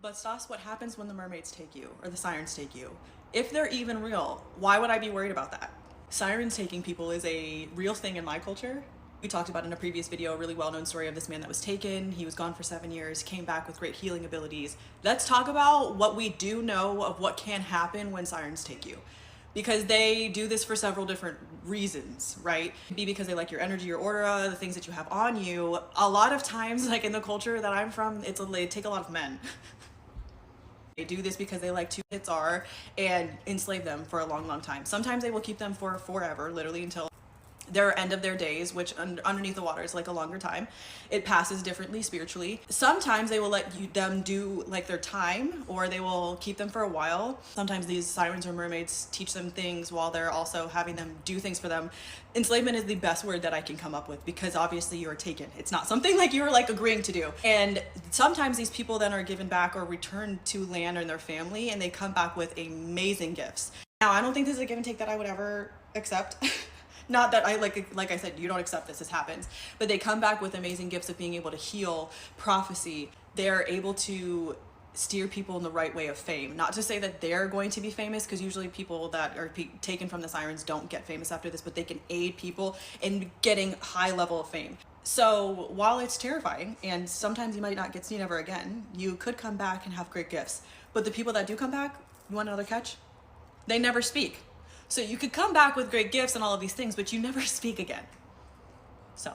But Stas, what happens when the mermaids take you or the sirens take you? If they're even real, why would I be worried about that? Sirens taking people is a real thing in my culture. We talked about in a previous video a really well-known story of this man that was taken. He was gone for 7 years, came back with great healing abilities. Let's talk about what we do know of what can happen when sirens take you. Because they do this for several different reasons, right? Be because they like your energy, your aura, the things that you have on you. A lot of times, like in the culture that I'm from, they take a lot of men. They do this because they like to hit Tsar and enslave them for a long, long time. Sometimes they will keep them for forever, literally until their end of their days, which underneath the water is like a longer time. It passes differently spiritually. Sometimes they will let them do like their time, or they will keep them for a while. Sometimes these sirens or mermaids teach them things while they're also having them do things for them. Enslavement is the best word that I can come up with, because obviously you're taken. It's not something like you're like agreeing to do. And sometimes these people then are given back or returned to land and their family, and they come back with amazing gifts. Now, I don't think this is a give and take that I would ever accept. Not that I, like I said, you don't accept this happens, but they come back with amazing gifts of being able to heal, prophecy. They're able to steer people in the right way of fame. Not to say that they're going to be famous, because usually people that are taken from the sirens don't get famous after this, but they can aid people in getting high level of fame. So while it's terrifying, and sometimes you might not get seen ever again, you could come back and have great gifts. But the people that do come back, you want another catch? They never speak. So you could come back with great gifts and all of these things, but you never speak again. So.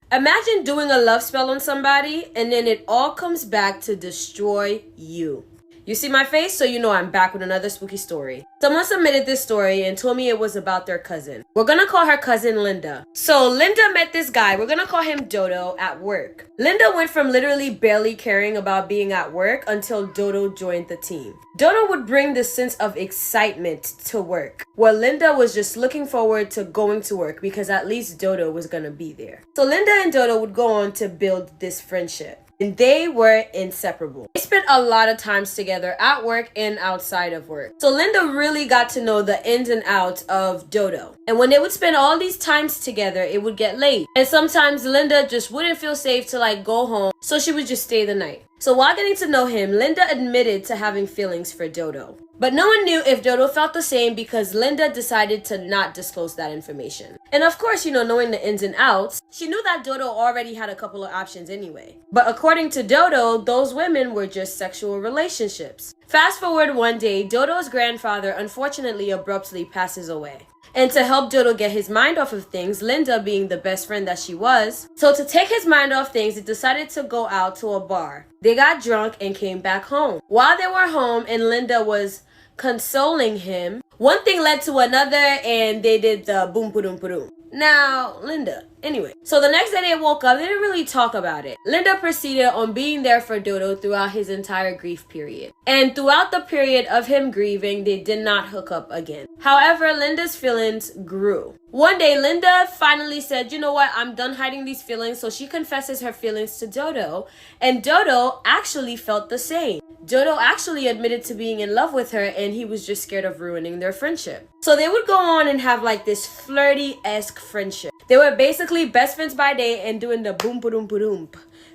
Imagine doing a love spell on somebody and then it all comes back to destroy you. You see my face, so you know I'm back with another spooky story. Someone submitted this story and told me it was about their cousin. We're gonna call her cousin Linda. So Linda met this guy, we're gonna call him Dodo, at work. Linda went from literally barely caring about being at work until Dodo joined the team. Dodo would bring this sense of excitement to work, where Linda was just looking forward to going to work because at least Dodo was gonna be there. So Linda and Dodo would go on to build this friendship. And they were inseparable. They spent a lot of times together at work and outside of work. So Linda really got to know the ins and outs of Dodo. And when they would spend all these times together, it would get late. And sometimes Linda just wouldn't feel safe to like go home, so she would just stay the night. So while getting to know him, Linda admitted to having feelings for Dodo. But no one knew if Dodo felt the same because Linda decided to not disclose that information. And of course, knowing the ins and outs, she knew that Dodo already had a couple of options anyway. But according to Dodo, those women were just sexual relationships. Fast forward one day, Dodo's grandfather unfortunately abruptly passes away. And to help Dodo get his mind off of things, Linda being the best friend that she was, so to take his mind off things, they decided to go out to a bar. They got drunk and came back home. While they were home and Linda was consoling him, one thing led to another and they did the boom boom boom. Now, Linda. Anyway, so the next day they woke up, they didn't really talk about it. Linda proceeded on being there for Dodo throughout his entire grief period. And throughout the period of him grieving, they did not hook up again. However, Linda's feelings grew. One day, Linda finally said, you know what, I'm done hiding these feelings. So she confesses her feelings to Dodo. And Dodo actually felt the same. Dodo actually admitted to being in love with her and he was just scared of ruining their friendship. So they would go on and have like this flirty-esque friendship. They were basically best friends by day and doing the boom boom boom,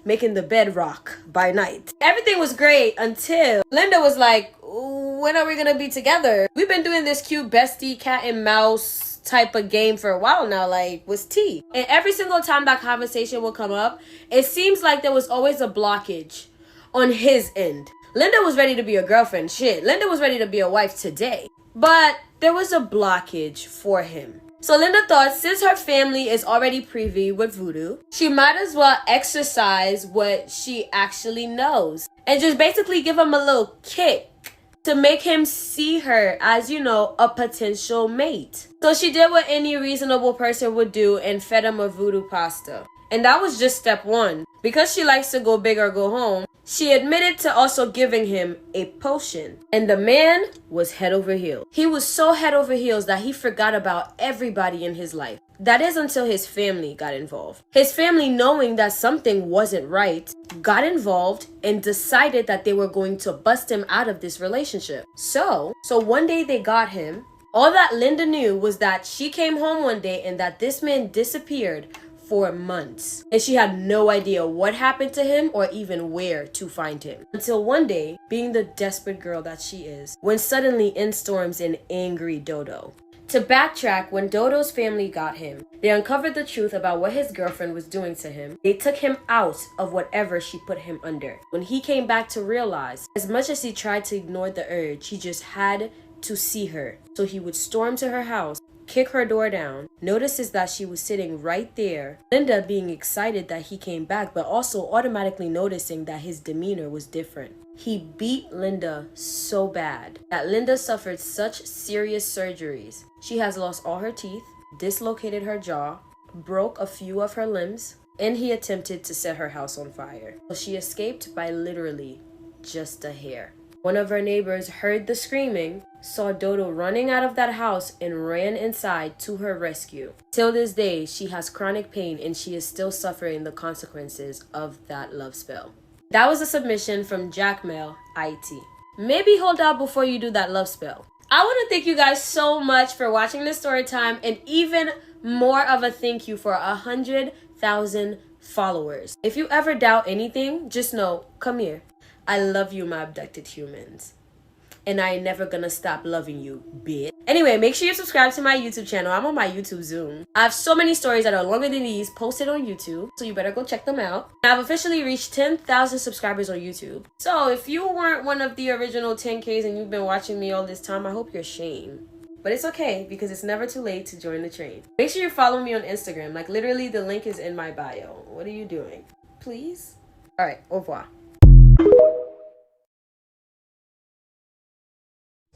making the bed rock by night. Everything was great until Linda was like, when are we gonna be together? We've been doing this cute bestie cat and mouse type of game for a while now, like what's tea? And every single time that conversation would come up, it seems like there was always a blockage on his end. Linda was ready to be a girlfriend, shit. Linda was ready to be a wife today. But there was a blockage for him. So Linda thought since her family is already privy with voodoo, she might as well exercise what she actually knows and just basically give him a little kick to make him see her as, a potential mate. So she did what any reasonable person would do and fed him a voodoo pasta. And that was just step one. Because she likes to go big or go home, she admitted to also giving him a potion. And the man was head over heels. He was so head over heels that he forgot about everybody in his life. That is until his family got involved. His family, knowing that something wasn't right, got involved and decided that they were going to bust him out of this relationship. So one day they got him. All that Linda knew was that she came home one day and that this man disappeared for months, and she had no idea what happened to him or even where to find him. Until one day, being the desperate girl that she is, when suddenly in storms an angry Dodo. To backtrack, when Dodo's family got him, they uncovered the truth about what his girlfriend was doing to him. They took him out of whatever she put him under. When he came back to realize, as much as he tried to ignore the urge, he just had to see her. So he would storm to her house, kick her door down, notices that she was sitting right there, Linda being excited that he came back, but also automatically noticing that his demeanor was different. He beat Linda so bad that Linda suffered such serious surgeries. She has lost all her teeth, dislocated her jaw, broke a few of her limbs, and he attempted to set her house on fire. So she escaped by literally just a hair. One of her neighbors heard the screaming, saw Dodo running out of that house, and ran inside to her rescue. Till this day, she has chronic pain and she is still suffering the consequences of that love spell. That was a submission from Jackmail IT. Maybe hold out before you do that love spell. I want to thank you guys so much for watching this story time, and even more of a thank you for 100,000 followers. If you ever doubt anything, just know, come here. I love you, my abducted humans. And I ain't never gonna stop loving you, bitch. Anyway, make sure you subscribe to my YouTube channel. I'm on my YouTube Zoom. I have so many stories that are longer than these posted on YouTube, so you better go check them out. I've officially reached 10,000 subscribers on YouTube. So if you weren't one of the original 10Ks and you've been watching me all this time, I hope you're ashamed. But it's okay, because it's never too late to join the train. Make sure you follow me on Instagram. Like, literally, the link is in my bio. What are you doing? Please? Alright, au revoir.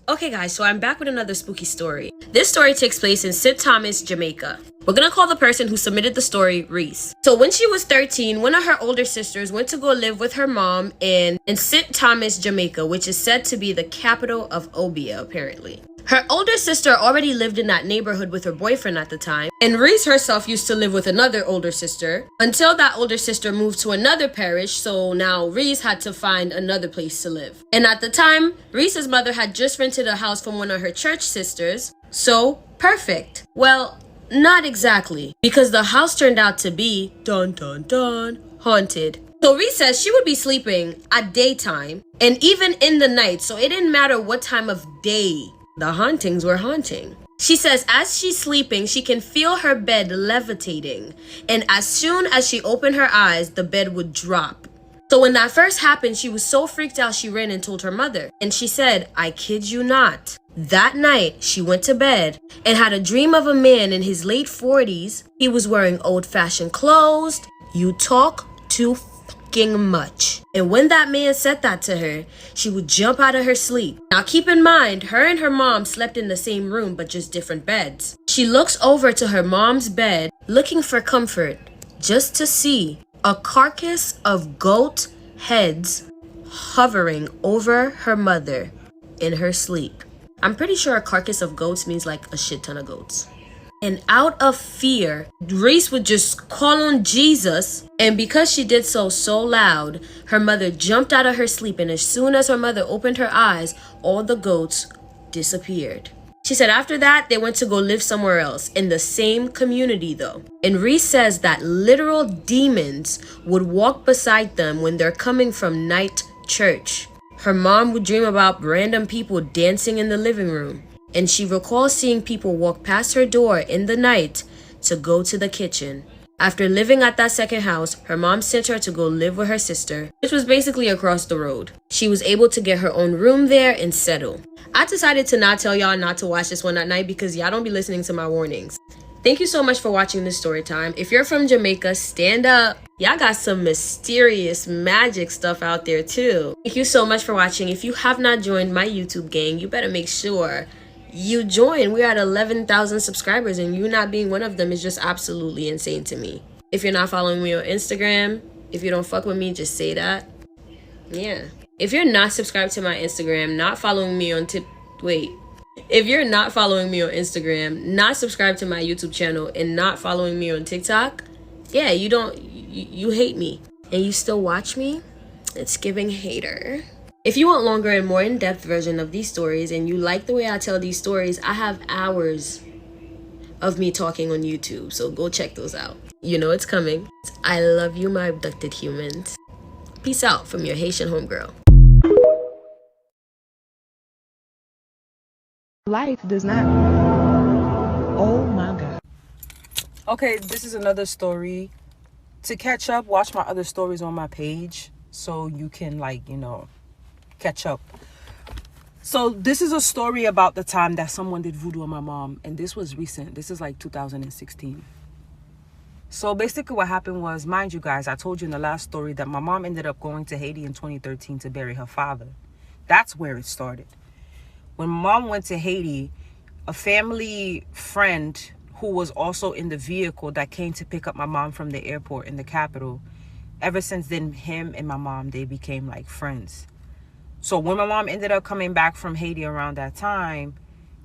Okay guys, so I'm back with another spooky story. This story takes place in St. Thomas, Jamaica. We're gonna call the person who submitted the story Reese. So when she was 13, one of her older sisters went to go live with her mom in St. Thomas, Jamaica, which is said to be the capital of Obia, apparently. Her older sister already lived in that neighborhood with her boyfriend at the time, and Reese herself used to live with another older sister until that older sister moved to another parish, so now Reese had to find another place to live. And at the time, Reese's mother had just rented a house from one of her church sisters, so perfect. Well, not exactly, because the house turned out to be, dun dun dun, haunted. So Reese says she would be sleeping at daytime and even in the night, so it didn't matter what time of day the hauntings were haunting. She says as she's sleeping, she can feel her bed levitating, and as soon as she opened her eyes, the bed would drop. So when that first happened, she was so freaked out she ran and told her mother. And she said, I kid you not, that night she went to bed and had a dream of a man in his late 40s. He was wearing old-fashioned clothes. You talk too much. And when that man said that to her, she would jump out of her sleep. Now keep in mind, her and her mom slept in the same room but just different beds. She looks over to her mom's bed looking for comfort, just to see a carcass of goat heads hovering over her mother in her sleep. I'm pretty sure a carcass of goats means like a shit ton of goats. And out of fear, Reese would just call on Jesus. And because she did so loud, her mother jumped out of her sleep. And as soon as her mother opened her eyes, all the goats disappeared. She said after that, they went to go live somewhere else, in the same community though. And Reese says that literal demons would walk beside them when they're coming from night church. Her mom would dream about random people dancing in the living room. And she recalls seeing people walk past her door in the night to go to the kitchen. After living at that second house, her mom sent her to go live with her sister, which was basically across the road. She was able to get her own room there and settle. I decided to not tell y'all not to watch this one at night because y'all don't be listening to my warnings. Thank you so much for watching this story time. If you're from Jamaica, stand up. Y'all got some mysterious magic stuff out there too. Thank you so much for watching. If you have not joined my YouTube gang, you better make sure you join. We're at 11,000 subscribers, and you not being one of them is just absolutely insane to me. If you're not following me on Instagram, if you don't fuck with me, just say that. Yeah. If you're not subscribed to my Instagram, not following me on If you're not following me on Instagram, not subscribed to my YouTube channel, and not following me on TikTok, yeah, you hate me. And you still watch me? It's giving hater. If you want longer and more in-depth version of these stories and you like the way I tell these stories, I have hours of me talking on YouTube, so go check those out. You know it's coming. I love you, my abducted humans. Peace out from your Haitian homegirl. Life does not. Oh my God. Okay, this is another story. To catch up, watch my other stories on my page so you can, like, catch up. So this is a story about the time that someone did voodoo on my mom, and this was recent. This is like 2016. So basically what happened was, mind you guys, I told you in the last story that my mom ended up going to Haiti in 2013 to bury her father. That's where it started. When mom went to Haiti, a family friend who was also in the vehicle that came to pick up my mom from the airport in the capital, ever since then, him and my mom, they became like friends. So when my mom ended up coming back from Haiti around that time,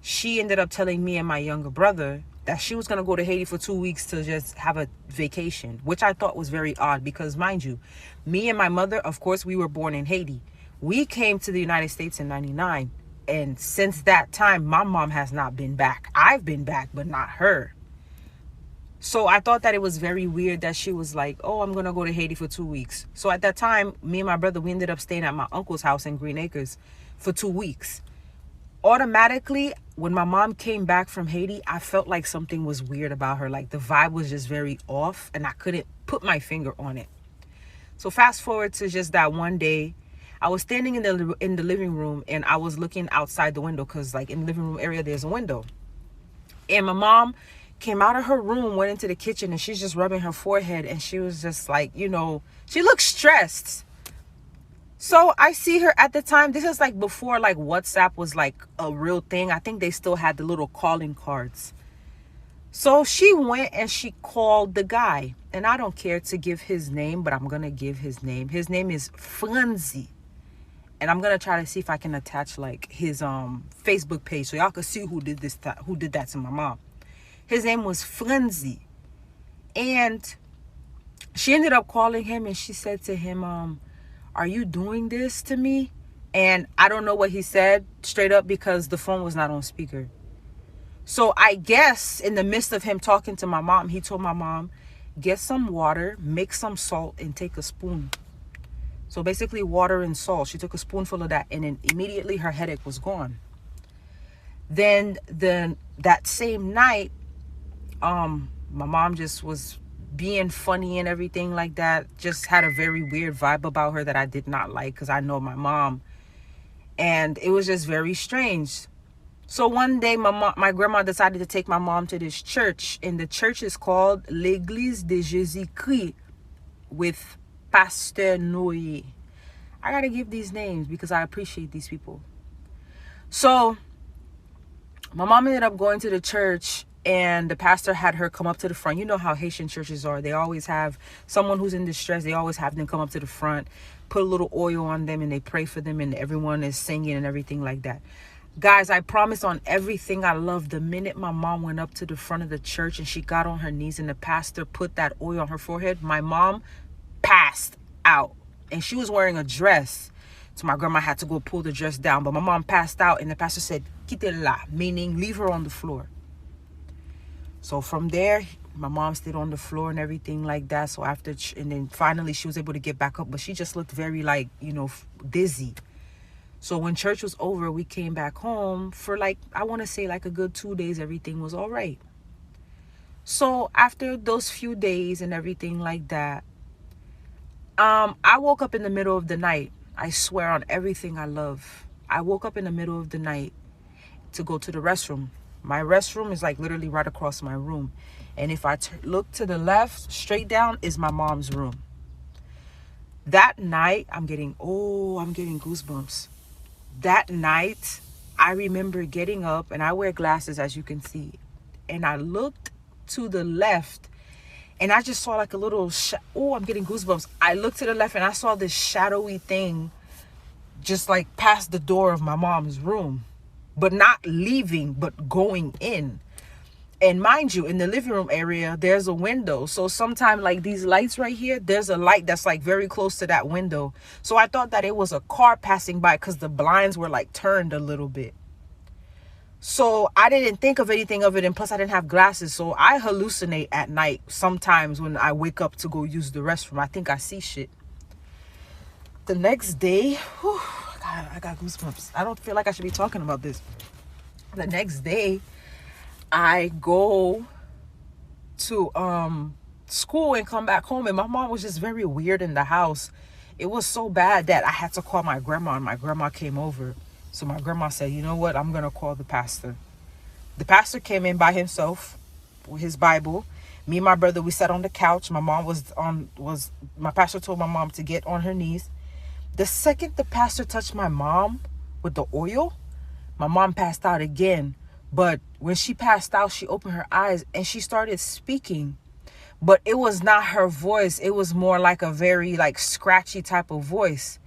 she ended up telling me and my younger brother that she was going to go to Haiti for 2 weeks to just have a vacation, which I thought was very odd because, mind you, me and my mother, of course, we were born in Haiti. We came to the United States in 99. And since that time, my mom has not been back. I've been back, but not her. So I thought that it was very weird that she was like, oh, I'm going to go to Haiti for 2 weeks. So at that time, me and my brother, we ended up staying at my uncle's house in Green Acres for 2 weeks. Automatically, when my mom came back from Haiti, I felt like something was weird about her. Like the vibe was just very off and I couldn't put my finger on it. So fast forward to just that one day, I was standing in the living room and I was looking outside the window because like in the living room area, there's a window. And my mom came out of her room, went into the kitchen, and she's just rubbing her forehead. And she was just like, she looked stressed. So I see her at the time. This is like before like WhatsApp was like a real thing. I think they still had the little calling cards. So she went and she called the guy. And I don't care to give his name, but I'm going to give his name. His name is Franzi. And I'm going to try to see if I can attach like his Facebook page so y'all can see who did that to my mom. His name was Franzi. And she ended up calling him and she said to him, are you doing this to me? And I don't know what he said straight up because the phone was not on speaker. So I guess in the midst of him talking to my mom, he told my mom, get some water, make some salt, and take a spoon. So basically water and salt. She took a spoonful of that and then immediately her headache was gone. Then that same night, my mom just was being funny and everything like that. Just had a very weird vibe about her that I did not like because I know my mom. And it was just very strange. So one day my grandma decided to take my mom to this church. And the church is called L'Église de Jésus-Christ with Pasteur Noé. I got to give these names because I appreciate these people. So my mom ended up going to the church. And the pastor had her come up to the front. You know how Haitian churches are. They always have someone who's in distress. They always have them come up to the front, put a little oil on them, and they pray for them. And everyone is singing and everything like that. Guys, I promise on everything I love, the minute my mom went up to the front of the church and she got on her knees and the pastor put that oil on her forehead, my mom passed out. And she was wearing a dress. So my grandma had to go pull the dress down. But my mom passed out and the pastor said, quitte-la, meaning leave her on the floor. So from there, my mom stayed on the floor and everything like that. So and then finally she was able to get back up, but she just looked very like, dizzy. So when church was over, we came back home for like, I want to say like a good 2 days, everything was all right. So after those few days and everything like that, I woke up in the middle of the night. I swear on everything I love. I woke up in the middle of the night to go to the restroom. My restroom is like literally right across my room. And if I look to the left, straight down is my mom's room. That night, I'm getting goosebumps. That night, I remember getting up and I wear glasses, as you can see. And I looked to the left and I just saw like a little, I'm getting goosebumps. I looked to the left and I saw this shadowy thing just like past the door of my mom's room. But not leaving, but going in. And mind you, in the living room area, there's a window. So sometimes like these lights right here, there's a light that's like very close to that window. So I thought that it was a car passing by because the blinds were like turned a little bit. So I didn't think of anything of it, and plus I didn't have glasses, so I hallucinate at night sometimes when I wake up to go use the restroom. I think I see shit. The next day, whew, I got goosebumps. I don't feel like I should be talking about this. The next day, I go to school and come back home, and my mom was just very weird in the house. It was so bad that I had to call my grandma, and my grandma came over. So my grandma said, you know what, I'm gonna call the pastor. The pastor came in by himself with his Bible. Me and my brother, we sat on the couch. My mom my pastor told my mom to get on her knees. The second the pastor touched my mom with the oil, my mom passed out again. But when she passed out, she opened her eyes and she started speaking. But it was not her voice. It was more like a very like scratchy type of voice.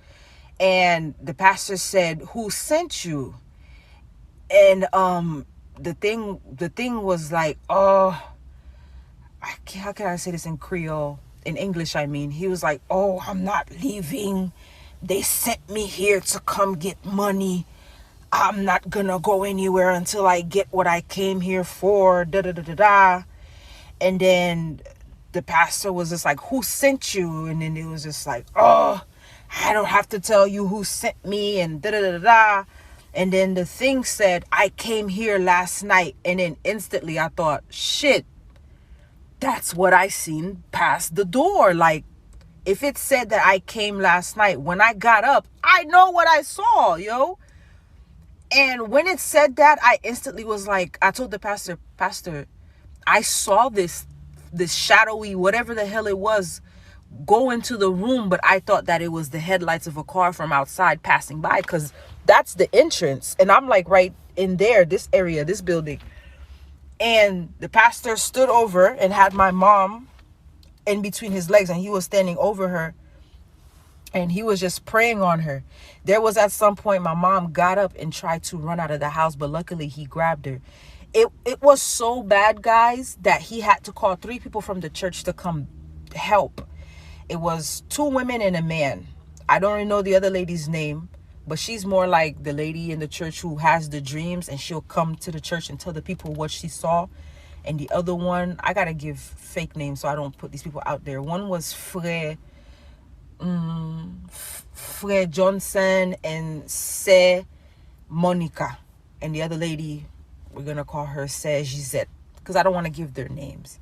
And the pastor said, "Who sent you?" And the thing was like, oh, how can I say this in Creole? In English, I mean. He was like, "Oh, I'm not leaving. They sent me here to come get money. I'm not gonna go anywhere until I get what I came here for." Da da da da da. And then the pastor was just like, "Who sent you?" And then it was just like, "Oh, I don't have to tell you who sent me," and da da da da. And then the thing said, "I came here last night." And then instantly I thought, shit, that's what I seen past the door. Like, if it said that I came last night, when I got up, I know what I saw, yo. And when it said that, I instantly was like, I told the pastor, I saw this shadowy, whatever the hell it was, go into the room, but I thought that it was the headlights of a car from outside passing by, because that's the entrance. And I'm like right in there, this area, this building. And the pastor stood over and had my mom in between his legs, and he was standing over her and he was just praying on her. There was at some point my mom got up and tried to run out of the house, but luckily he grabbed her. It was so bad, guys, that he had to call 3 people from the church to come help. It was 2 women and a man. I don't really know the other lady's name, but she's more like the lady in the church who has the dreams, and she'll come to the church and tell the people what she saw. And the other one, I gotta give fake names so I don't put these people out there. One was Frère Johnson and Se Monica. And the other lady, we're gonna call her Se Gisette, because I don't want to give their names.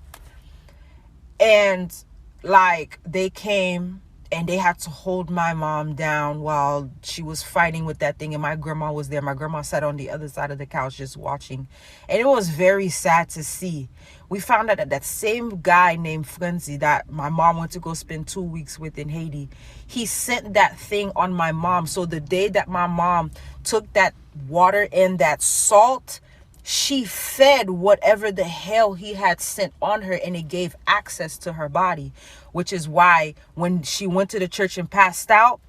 And like, they came and they had to hold my mom down while she was fighting with that thing, and my grandma was there. My grandma sat on the other side of the couch just watching, and it was very sad to see. We found out that that same guy named Frenzy that my mom went to go spend 2 weeks with in Haiti, he sent that thing on my mom. So the day that my mom took that water and that salt, she fed whatever the hell he had sent on her, and it gave access to her body, which is why when she went to the church and passed out,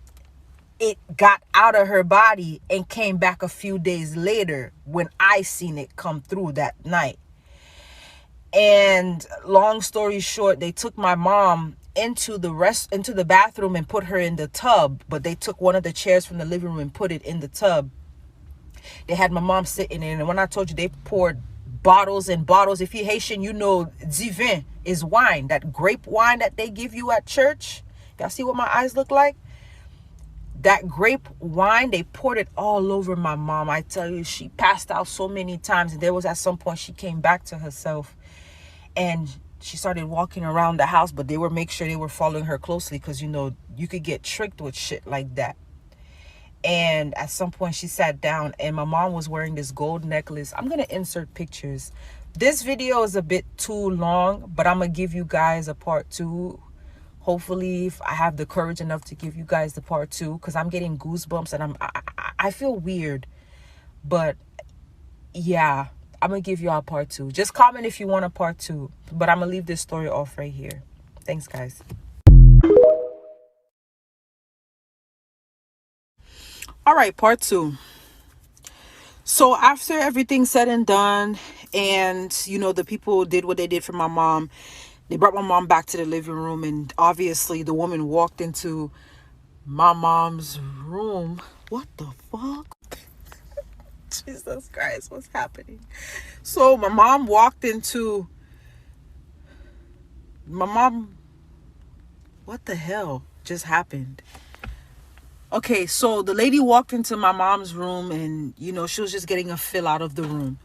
it got out of her body and came back a few days later when I seen it come through that night. And long story short, they took my mom into the bathroom and put her in the tub, but they took one of the chairs from the living room and put it in the tub. They had my mom sitting in, and when I told you they poured bottles and bottles, if you're Haitian, you know divin is wine, that grape wine that they give you at church. Y'all see what my eyes look like? That grape wine, they poured it all over my mom. I tell you, she passed out so many times, and there was at some point she came back to herself, and she started walking around the house, but they were make sure they were following her closely, because you know you could get tricked with shit like that. And at some point she sat down, and my mom was wearing this gold necklace. I'm gonna insert pictures. This video is a bit too long, but I'm gonna give you guys a part 2. Hopefully, if I have the courage enough to give you guys the part 2, because I'm getting goosebumps and I feel weird. But yeah, I'm gonna give y'all part 2. Just comment if you want a part 2, but I'm gonna leave this story off right here. Thanks, guys. All right, part 2. So after everything's said and done, and you know, the people did what they did for my mom, they brought my mom back to the living room, and obviously the woman walked into my mom's room. What the fuck? Jesus Christ, what's happening? So my mom walked into my mom. What the hell just happened? Okay, so the lady walked into my mom's room and, she was just getting a fill out of the room.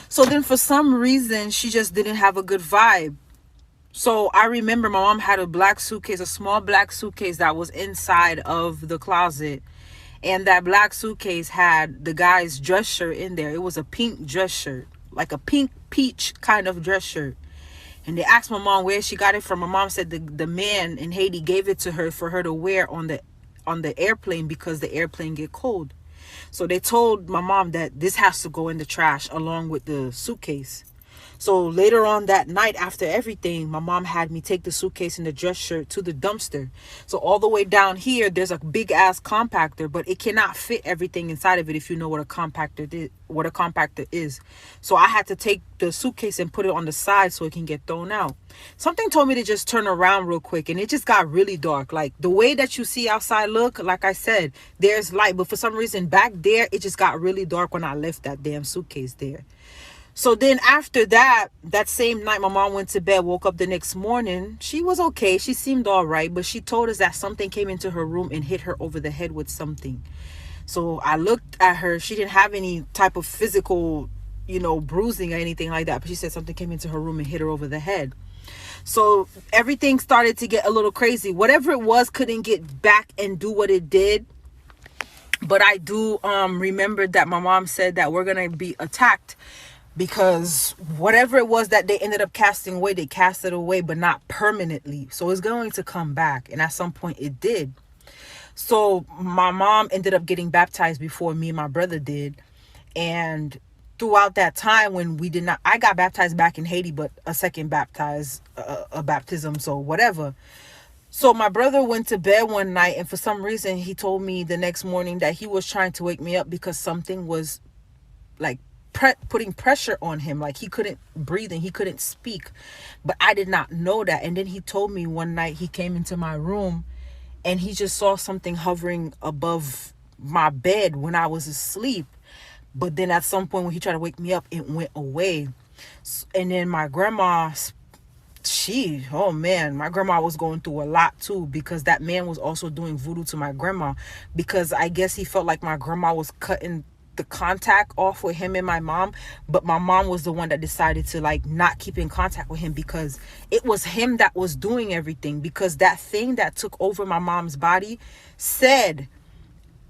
So then for some reason, she just didn't have a good vibe. So I remember my mom had a black suitcase, a small black suitcase that was inside of the closet. And that black suitcase had the guy's dress shirt in there. It was a pink dress shirt, like a pink peach kind of dress shirt. And they asked my mom where she got it from. My mom said the man in Haiti gave it to her for her to wear on the airplane because the airplane get cold. So they told my mom that this has to go in the trash along with the suitcase. So later on that night, after everything, my mom had me take the suitcase and the dress shirt to the dumpster. So all the way down here, there's a big ass compactor, but it cannot fit everything inside of it if you know what a compactor is. So I had to take the suitcase and put it on the side so it can get thrown out. Something told me to just turn around real quick, and it just got really dark. Like the way that you see outside look, like I said, there's light, but for some reason back there, it just got really dark when I left that damn suitcase there. So then after that same night, my mom went to bed, woke up the next morning. She was okay. She seemed all right, but she told us that something came into her room and hit her over the head with something. So I looked at her. She didn't have any type of physical, bruising or anything like that. But she said something came into her room and hit her over the head. So everything started to get a little crazy. Whatever it was couldn't get back and do what it did. But I do remember that my mom said that we're going to be attacked, because whatever it was that they ended up casting away, they cast it away, but not permanently. So it's going to come back. And at some point it did. So my mom ended up getting baptized before me and my brother did. And throughout that time when we did not, I got baptized back in Haiti, but a second baptism. So whatever. So my brother went to bed one night, and for some reason he told me the next morning that he was trying to wake me up because something was like putting pressure on him, like he couldn't breathe and he couldn't speak. But I did not know that. And then he told me one night he came into my room and he just saw something hovering above my bed when I was asleep. But then at some point when he tried to wake me up, it went away. And then my grandma, my grandma was going through a lot too, because that man was also doing voodoo to my grandma, because I guess he felt like my grandma was cutting the contact off with him and my mom. But my mom was the one that decided to like not keep in contact with him, because it was him that was doing everything. Because that thing that took over my mom's body said,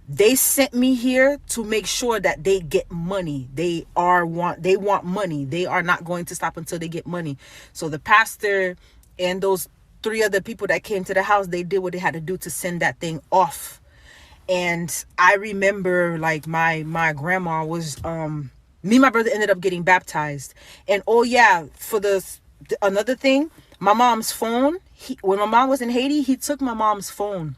they sent me here to make sure that they get money. They want money. They are not going to stop until they get money. So the pastor and those 3 other people that came to the house, they did what they had to do to send that thing off. And I remember like my grandma was me and my brother ended up getting baptized. And for another thing, my mom's phone, when my mom was in Haiti, he took my mom's phone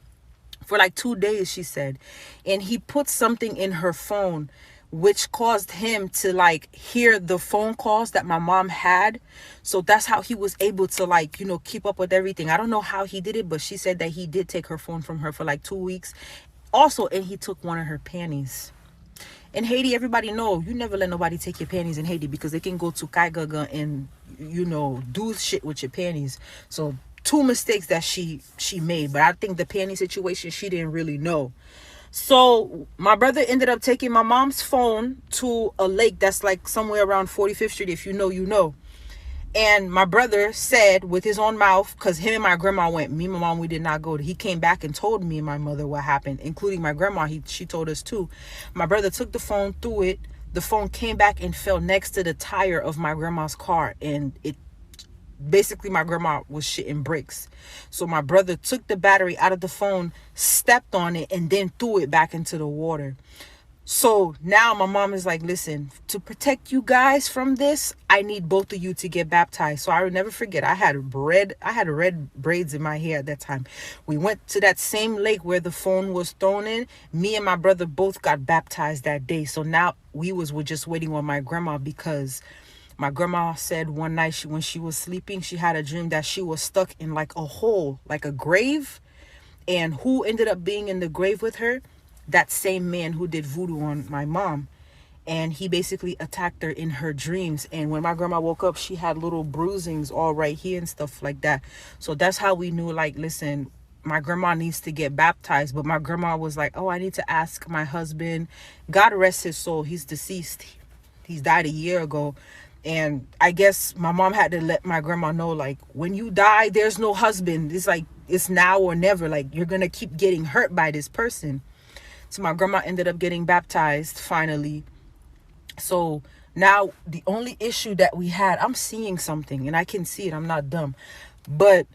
for like 2 days, she said, and he put something in her phone which caused him to like hear the phone calls that my mom had. So that's how he was able to like, keep up with everything. I don't know how he did it, but she said that he did take her phone from her for like 2 weeks. Also, and he took one of her panties. In Haiti, everybody know you never let nobody take your panties in Haiti, because they can go to Kaigaga and do shit with your panties. So 2 mistakes that she made, but I think the panty situation she didn't really know. So my brother ended up taking my mom's phone to a lake that's like somewhere around 45th Street. If you know, you know. And my brother said with his own mouth, because him and my grandma went, me and my mom, we did not go. He came back and told me and my mother what happened, including my grandma. She told us too. My brother took the phone, threw it. The phone came back and fell next to the tire of my grandma's car. And basically my grandma was shitting bricks. So my brother took the battery out of the phone, stepped on it, and then threw it back into the water. So now my mom is like, listen, to protect you guys from this, I need both of you to get baptized. So I will never forget, I had red braids in my hair at that time. We went to that same lake where the phone was thrown in. Me and my brother both got baptized that day. So now we were just waiting on my grandma, because my grandma said one night when she was sleeping, she had a dream that she was stuck in like a hole, like a grave. And who ended up being in the grave with her? That same man who did voodoo on my mom. and he basically attacked her in her dreams. And when my grandma woke up, she had little bruisings all right here and stuff like that. So that's how we knew, like, listen, my grandma needs to get baptized. But my grandma was like, oh, I need to ask my husband. God rest his soul, he's deceased. He's died a year ago. And I guess my mom had to let my grandma know, like, when you die, there's no husband. It's like, it's now or never. Like, you're gonna keep getting hurt by this person. So my grandma ended up getting baptized finally. So now the only issue that we had, I'm seeing something and I can see it, I'm not dumb, but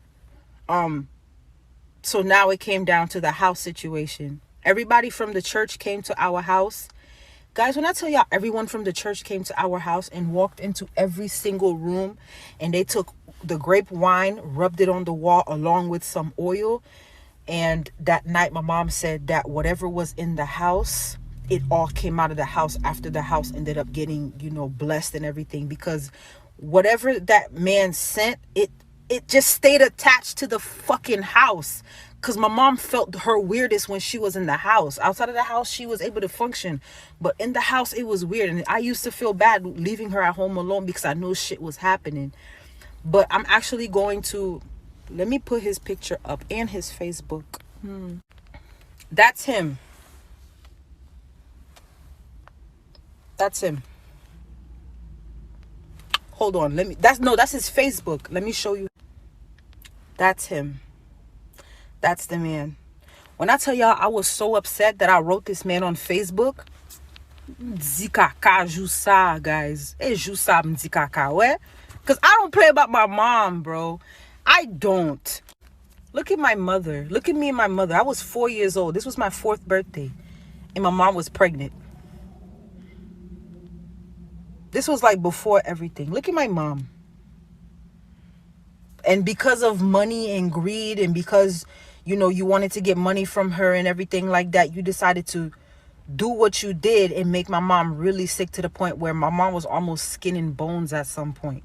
so now it came down to the house situation. Everybody from the church came to our house. Guys, when I tell y'all, everyone from the church came to our house and walked into every single room, and they took the grape wine, rubbed it on the wall along with some oil. And that night my mom said that whatever was in the house, it all came out of the house after the house ended up getting, you know, blessed and everything, because whatever that man sent, it just stayed attached to the fucking house. Because my mom felt her weirdest when she was in the house. Outside of the house, she was able to function, but in the house it was weird. And I used to feel bad leaving her at home alone because I knew shit was happening. But I'm actually going to, let me put his picture up and his Facebook. That's him. That's him. Hold on, that's his Facebook. Let me show you. That's him. That's the man. When I tell y'all I was so upset that I wrote this man on Facebook, Zikaka Jusa, guys. Jusa Mzikaka, where? Because I don't play about my mom, bro. I don't. Look at my mother. Look at me and my mother. I was 4 years old. This was my 4th birthday. And my mom was pregnant. This was like before everything. Look at my mom. And because of money and greed, and because, you know, you wanted to get money from her and everything like that, you decided to do what you did and make my mom really sick, to the point where my mom was almost skin and bones at some point.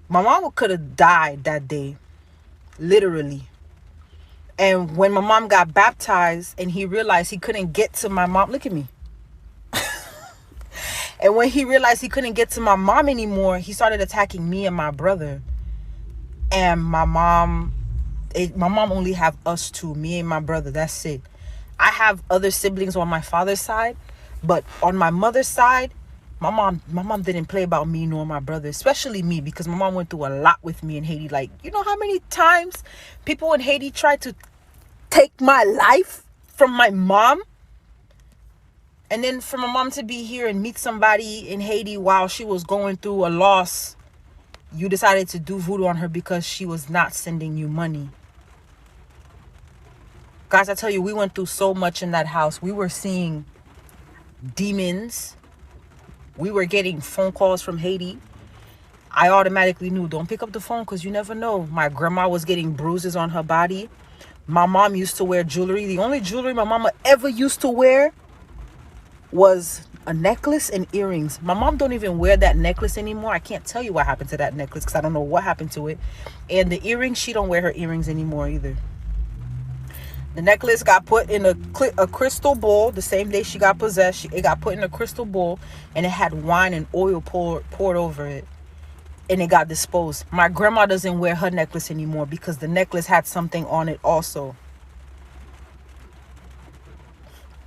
My mom could have died that day, literally. And when my mom got baptized and he realized he couldn't get to my mom, look at me. And when he realized he couldn't get to my mom anymore, he started attacking me and my brother. And my mom only have us two, me and my brother. That's it. I have other siblings on my father's side, but on my mother's side, my mom didn't play about me nor my brother, especially me, because my mom went through a lot with me in Haiti. Like, you know how many times people in Haiti tried to take my life from my mom? And then for my mom to be here and meet somebody in Haiti while she was going through a loss, you decided to do voodoo on her because she was not sending you money. Guys, I tell you, we went through so much in that house. We were seeing demons. We were getting phone calls from Haiti. I automatically knew, don't pick up the phone because you never know. My grandma was getting bruises on her body. My mom used to wear jewelry. The only jewelry my mama ever used to wear was a necklace and earrings. My mom don't even wear that necklace anymore. I can't tell you what happened to that necklace because I don't know what happened to it. And the earrings, she don't wear her earrings anymore either. The necklace got put in a crystal bowl the same day she got possessed. It got put in a crystal bowl, and it had wine and oil poured over it, and it got disposed. My grandma doesn't wear her necklace anymore because the necklace had something on it also.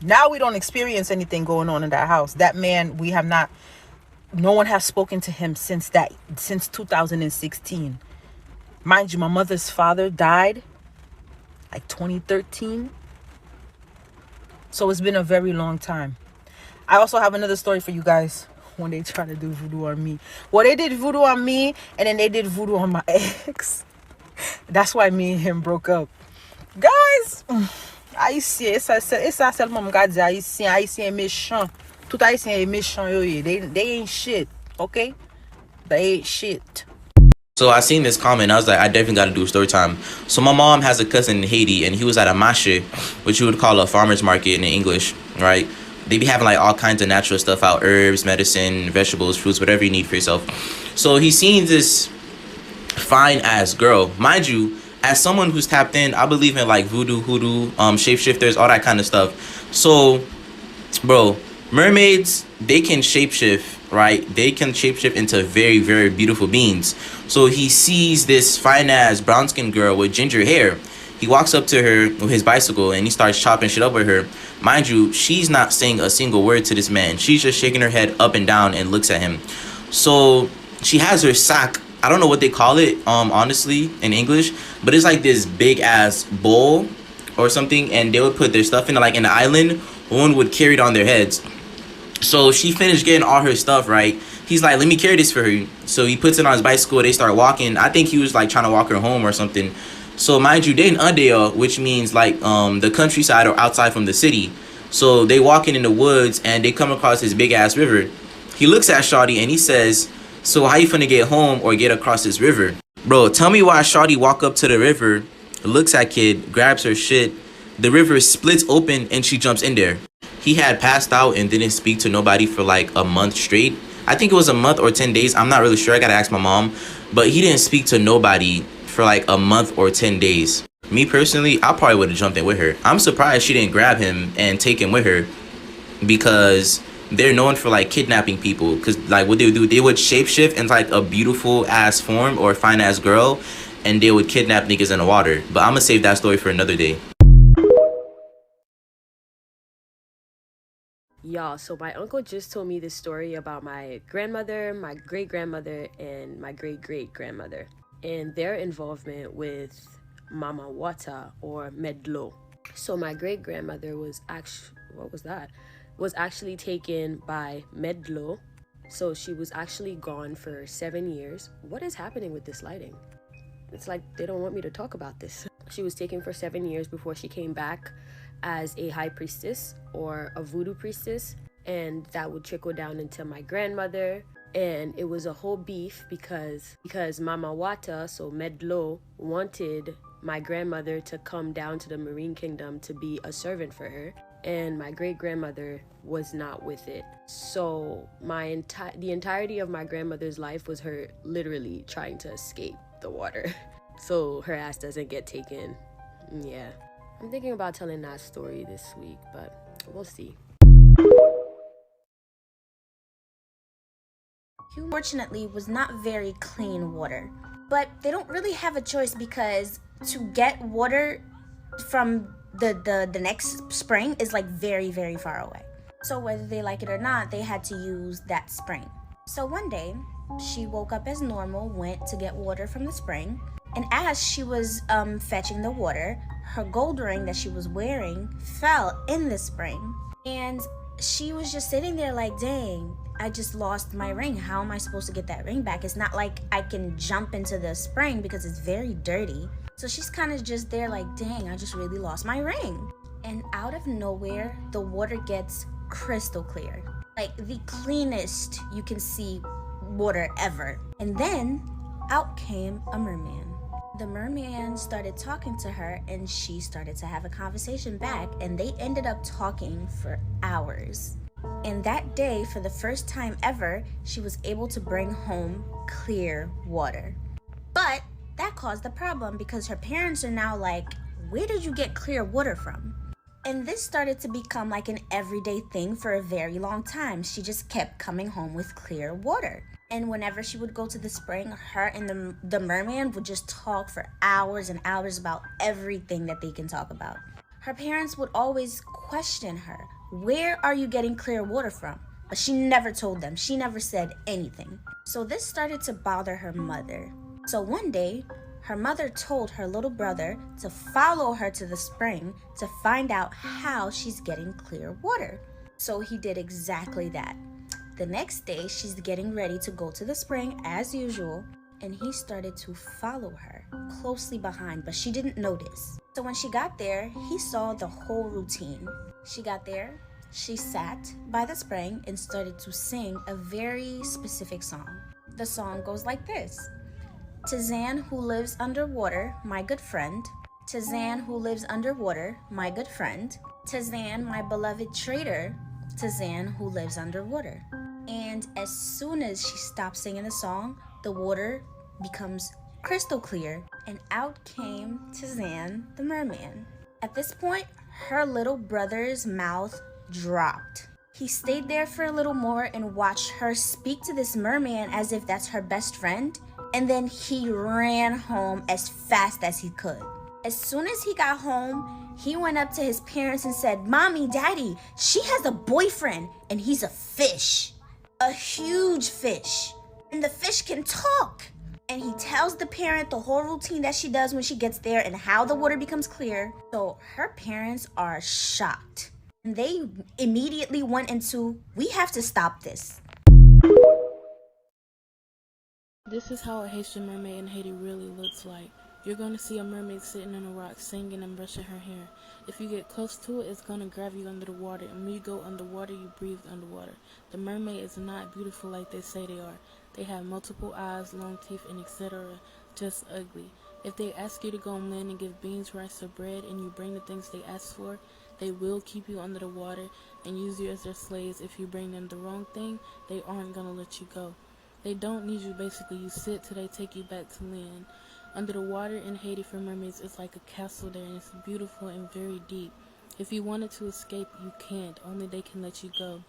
Now we don't experience anything going on in that house. That man, we have not, no one has spoken to him since 2016. Mind you, my mother's father died like 2013. So it's been a very long time. I also have another story for you guys when they try to do voodoo on me. Well, they did voodoo on me, and then they did voodoo on my ex. That's why me and him broke up. Guys, Haïtien, ça seulement me garde Haïtien méchant. Tout Haïtien est méchant, yo. They ain't shit, okay? They ain't shit. So I seen this comment. I was like, I definitely got to do a story time. So my mom has a cousin in Haiti, and he was at a marché, which you would call a farmer's market in English, right? They be having like all kinds of natural stuff out, herbs, medicine, vegetables, fruits, whatever you need for yourself. So he seen this fine ass girl. Mind you, as someone who's tapped in, I believe in like voodoo, hoodoo, shapeshifters, all that kind of stuff. So, bro, mermaids, they can shapeshift, right? They can shapeshift into very, very beautiful beings. So he sees this fine ass brown skinned girl with ginger hair. He walks up to her with his bicycle and he starts chopping shit up with her. Mind you, she's not saying a single word to this man. She's just shaking her head up and down and looks at him. So she has her sack. I don't know what they call it, honestly, in English, but it's like this big ass bowl or something, and they would put their stuff in it, like in the island. One would carry it on their heads. So she finished getting all her stuff, right? He's like, let me carry this for her. So he puts it on his bicycle. They start walking. I think he was like trying to walk her home or something. So mind you, they in Udale, which means like the countryside or outside from the city. So they walking in the woods and they come across this big ass river. He looks at Shawty and he says, so how you finna get home or get across this river? Bro, tell me why Shawty walk up to the river, looks at kid, grabs her shit. The river splits open and she jumps in there. He had passed out and didn't speak to nobody for like a month straight. I think it was a month or 10 days. I'm not really sure. I gotta ask my mom. But he didn't speak to nobody for like a month or 10 days. Me personally, I probably would have jumped in with her. I'm surprised she didn't grab him and take him with her, because they're known for like kidnapping people. Because like what they would do, they would shapeshift into like a beautiful ass form or fine ass girl, and they would kidnap niggas in the water. But I'm gonna save that story for another day. Y'all, so my uncle just told me this story about my grandmother, my great-grandmother, and my great-great-grandmother, and their involvement with Mama Wata or Medlo. So my great-grandmother was actually taken by Medlo. So she was actually gone for 7 years. What is happening with this lighting? It's like they don't want me to talk about this. She was taken for 7 years before she came back as a high priestess or a voodoo priestess, and that would trickle down into my grandmother. And it was a whole beef because Mama Wata, so Medlo, wanted my grandmother to come down to the Marine Kingdom to be a servant for her, and my great-grandmother was not with it. So the entirety of my grandmother's life was her literally trying to escape the water so her ass doesn't get taken. Yeah, I'm thinking about telling that story this week, but we'll see. Fortunately, was not very clean water, but they don't really have a choice, because to get water from the next spring is like very, very far away. So whether they like it or not, they had to use that spring. So one day she woke up as normal, went to get water from the spring, and as she was fetching the water, her gold ring that she was wearing fell in the spring, and she was just sitting there like, dang, I just lost my ring. How am I supposed to get that ring back? It's not like I can jump into the spring because it's very dirty. So she's kind of just there like, dang, I just really lost my ring. And out of nowhere, the water gets crystal clear. Like the cleanest you can see water ever. And then out came a merman. The merman started talking to her, and she started to have a conversation back, and they ended up talking for hours. And that day, for the first time ever, she was able to bring home clear water. But that caused a problem, because her parents are now like, where did you get clear water from? And this started to become like an everyday thing for a very long time. She just kept coming home with clear water. And whenever she would go to the spring, her and the merman would just talk for hours and hours about everything that they can talk about. Her parents would always question her, where are you getting clear water from? But she never told them. She never said anything. So this started to bother her mother. So one day, her mother told her little brother to follow her to the spring to find out how she's getting clear water. So he did exactly that. The next day, she's getting ready to go to the spring as usual, and he started to follow her closely behind, but she didn't notice. So when she got there, he saw the whole routine. She got there, she sat by the spring and started to sing a very specific song. The song goes like this. Tizan who lives underwater, my good friend. Tizan who lives underwater, my good friend. Tizan, my beloved traitor. Tizan who lives underwater. And as soon as she stopped singing the song, the water becomes crystal clear, and out came Tizan the merman. At this point, her little brother's mouth dropped. He stayed there for a little more and watched her speak to this merman as if that's her best friend, and then he ran home as fast as he could. As soon as he got home, he went up to his parents and said, "Mommy, Daddy, she has a boyfriend and he's a fish. A huge fish. And the fish can talk." And he tells the parent the whole routine that she does when she gets there and how the water becomes clear. So her parents are shocked. And they immediately went into, "We have to stop this." This is how a Haitian mermaid in Haiti really looks like. You're going to see a mermaid sitting on a rock singing and brushing her hair. If you get close to it, it's going to grab you under the water, and when you go underwater, you breathe underwater. The mermaid is not beautiful like they say they are. They have multiple eyes, long teeth, and etc. Just ugly. If they ask you to go on land and give beans, rice, or bread, and you bring the things they ask for, they will keep you under the water and use you as their slaves. If you bring them the wrong thing, they aren't going to let you go. They don't need you, basically. You sit till they take you back to land. Under the water in Haiti for mermaids is like a castle there, and it's beautiful and very deep. If you wanted to escape, you can't. Only they can let you go.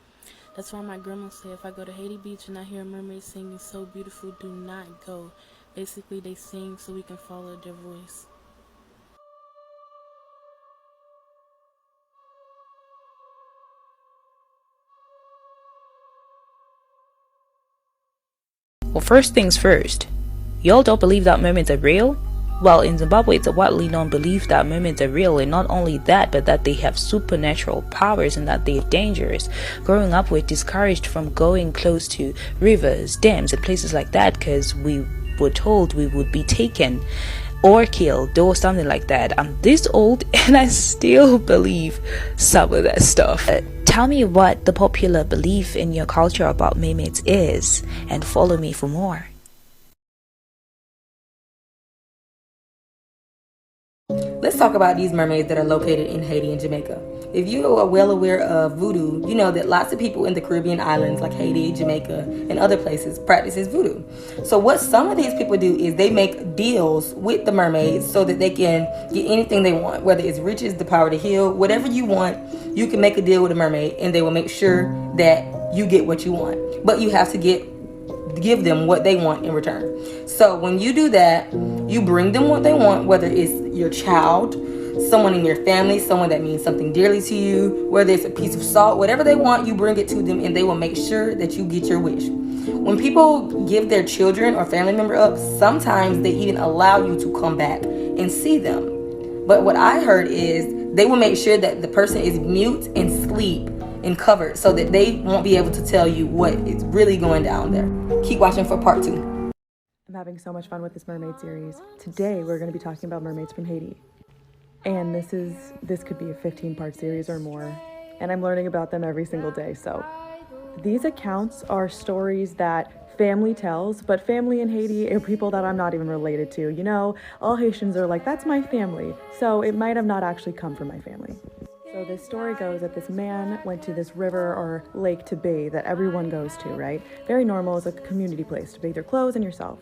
That's why my grandma said, if I go to Haiti Beach and I hear a mermaid singing so beautiful, do not go. Basically, they sing so we can follow their voice. Well, first things first, y'all don't believe that mermaids are real? Well, in Zimbabwe, it's a widely known belief that mermaids are real, and not only that, but that they have supernatural powers and that they're dangerous. Growing up, we're discouraged from going close to rivers, dams, and places like that because we were told we would be taken or killed or something like that. I'm this old and I still believe some of that stuff. Tell me what the popular belief in your culture about mermaids is, and follow me for more. Let's talk about these mermaids that are located in Haiti and Jamaica. If you are well aware of voodoo, you know that lots of people in the Caribbean islands like Haiti, Jamaica, and other places practices voodoo. So what some of these people do is they make deals with the mermaids so that they can get anything they want, whether it's riches, the power to heal, whatever you want, you can make a deal with a mermaid and they will make sure that you get what you want. But you have to give them what they want in return. So when you do that, you bring them what they want, whether it's your child, someone in your family, someone that means something dearly to you, whether it's a piece of salt, whatever they want, you bring it to them and they will make sure that you get your wish. When people give their children or family member up, sometimes they even allow you to come back and see them. But what I heard is they will make sure that the person is mute and sleep and covered so that they won't be able to tell you what is really going down there. Keep watching for part 2. I'm having so much fun with this mermaid series. Today we're going to be talking about mermaids from Haiti. And this could be a 15-part series or more. And I'm learning about them every single day. So these accounts are stories that family tells, but family in Haiti are people that I'm not even related to. You know, all Haitians are like, that's my family. So it might have not actually come from my family. So this story goes that this man went to this river or lake to bathe that everyone goes to, right? Very normal, it's a community place to bathe your clothes and yourself.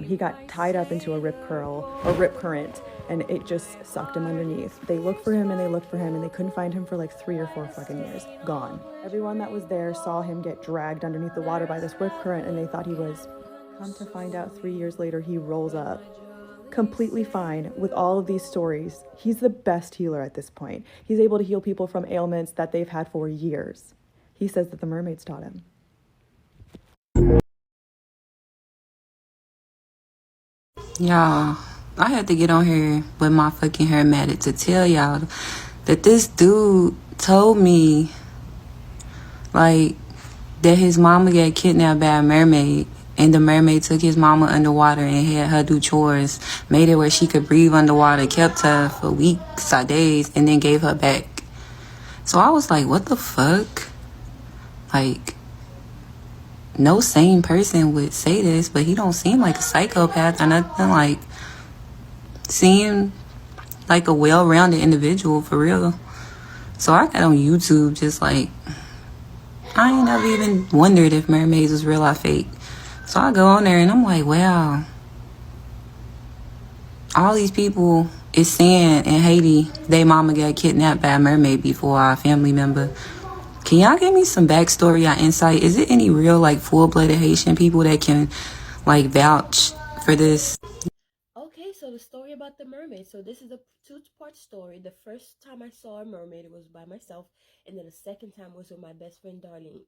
He got tied up into a rip current, and it just sucked him underneath. They looked for him and they looked for him and they couldn't find him for like 3 or 4 fucking years. Gone. Everyone that was there saw him get dragged underneath the water by this rip current and they thought he was. Come to find out 3 years later, he rolls up. Completely fine with all of these stories. He's the best healer at this point. He's able to heal people from ailments that they've had for years. He says that the mermaids taught him. Y'all, I had to get on here with my fucking hairmatic to tell y'all that this dude told me, like, that his mama got kidnapped by a mermaid. And the mermaid took his mama underwater and had her do chores, made it where she could breathe underwater, kept her for weeks or days, and then gave her back. So I was like, what the fuck? Like, no sane person would say this, but he don't seem like a psychopath or nothing. Like, seem like a well-rounded individual for real. So I got on YouTube just like, I ain't never even wondered if mermaids was real or fake. So I go on there and I'm like, wow, all these people it's saying in Haiti, they mama got kidnapped by a mermaid before our family member. Can y'all give me some backstory or insight? Is it any real, like, full-blooded Haitian people that can, like, vouch for this? Okay, so the story about the mermaid. So this is a two-part story. The first time I saw a mermaid, it was by myself, and then the second time was with my best friend Darlene.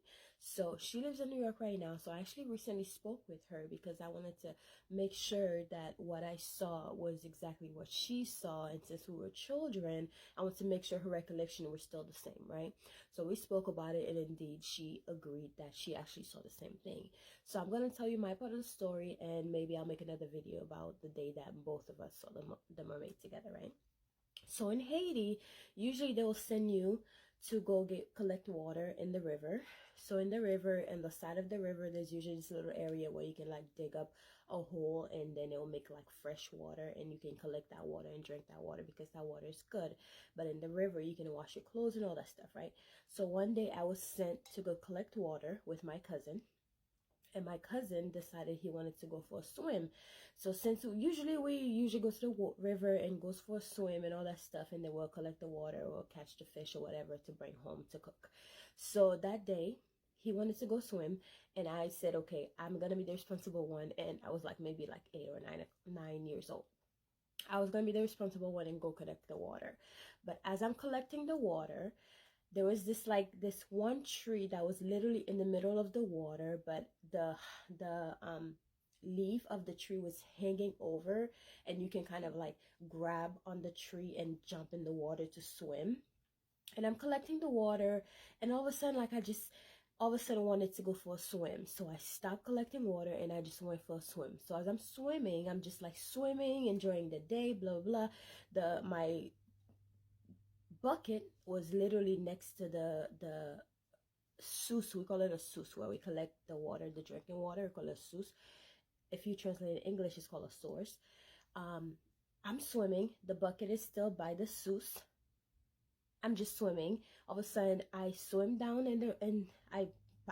So she lives in New York right now. So I actually recently spoke with her because I wanted to make sure that what I saw was exactly what she saw. And since we were children, I wanted to make sure her recollection was still the same, right? So we spoke about it, and indeed she agreed that she actually saw the same thing. So I'm going to tell you my part of the story, and maybe I'll make another video about the day that both of us saw the mermaid together, right? So in Haiti, usually they will send you to go collect water in the river. So in the river, and the side of the river, there's usually this little area where you can like dig up a hole, and then it will make like fresh water, and you can collect that water and drink that water because that water is good. But in the river, you can wash your clothes and all that stuff, right? So one day I was sent to go collect water with my cousin, and my cousin decided he wanted to go for a swim. So since we usually go to the river and goes for a swim and all that stuff, and then we'll collect the water or catch the fish or whatever to bring home to cook. So that day he wanted to go swim, and I said, okay, I'm gonna be the responsible one. And I was like maybe like 8 or 9 years old. I was gonna be the responsible one and go collect the water. But as I'm collecting the water, there was this one tree that was literally in the middle of the water, but the leaf of the tree was hanging over, and you can kind of like grab on the tree and jump in the water to swim. And I'm collecting the water, and all of a sudden, wanted to go for a swim. So I stopped collecting water and I just went for a swim. So as I'm swimming, I'm just like swimming, enjoying the day, blah blah. My bucket was literally next to the source. We call it a source where we collect the water, the drinking water. We call it a source. If you translate it in English, it's called a source. um I'm swimming, the bucket is still by the source. I'm just swimming. All of a sudden I swim down and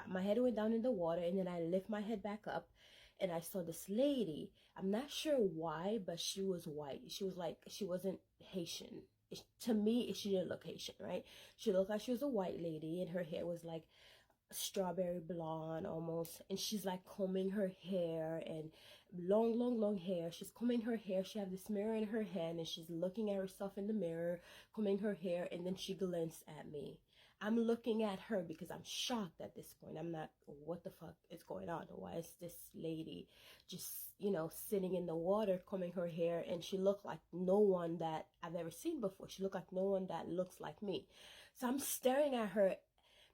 my head went down in the water, and then I lift my head back up, and I saw this lady. I'm not sure why, but she was white. She wasn't Haitian. To me, she didn't look Haitian, right? She looked like she was a white lady, and her hair was like strawberry blonde almost, and she's like combing her hair, and long hair. She's combing her hair. She had this mirror in her hand, and she's looking at herself in the mirror, combing her hair, and then she glanced at me. I'm looking at her because I'm shocked at this point. I'm not, what the fuck is going on? Why is this lady just, sitting in the water combing her hair? And she looked like no one that I've ever seen before. She looked like no one that looks like me. So I'm staring at her,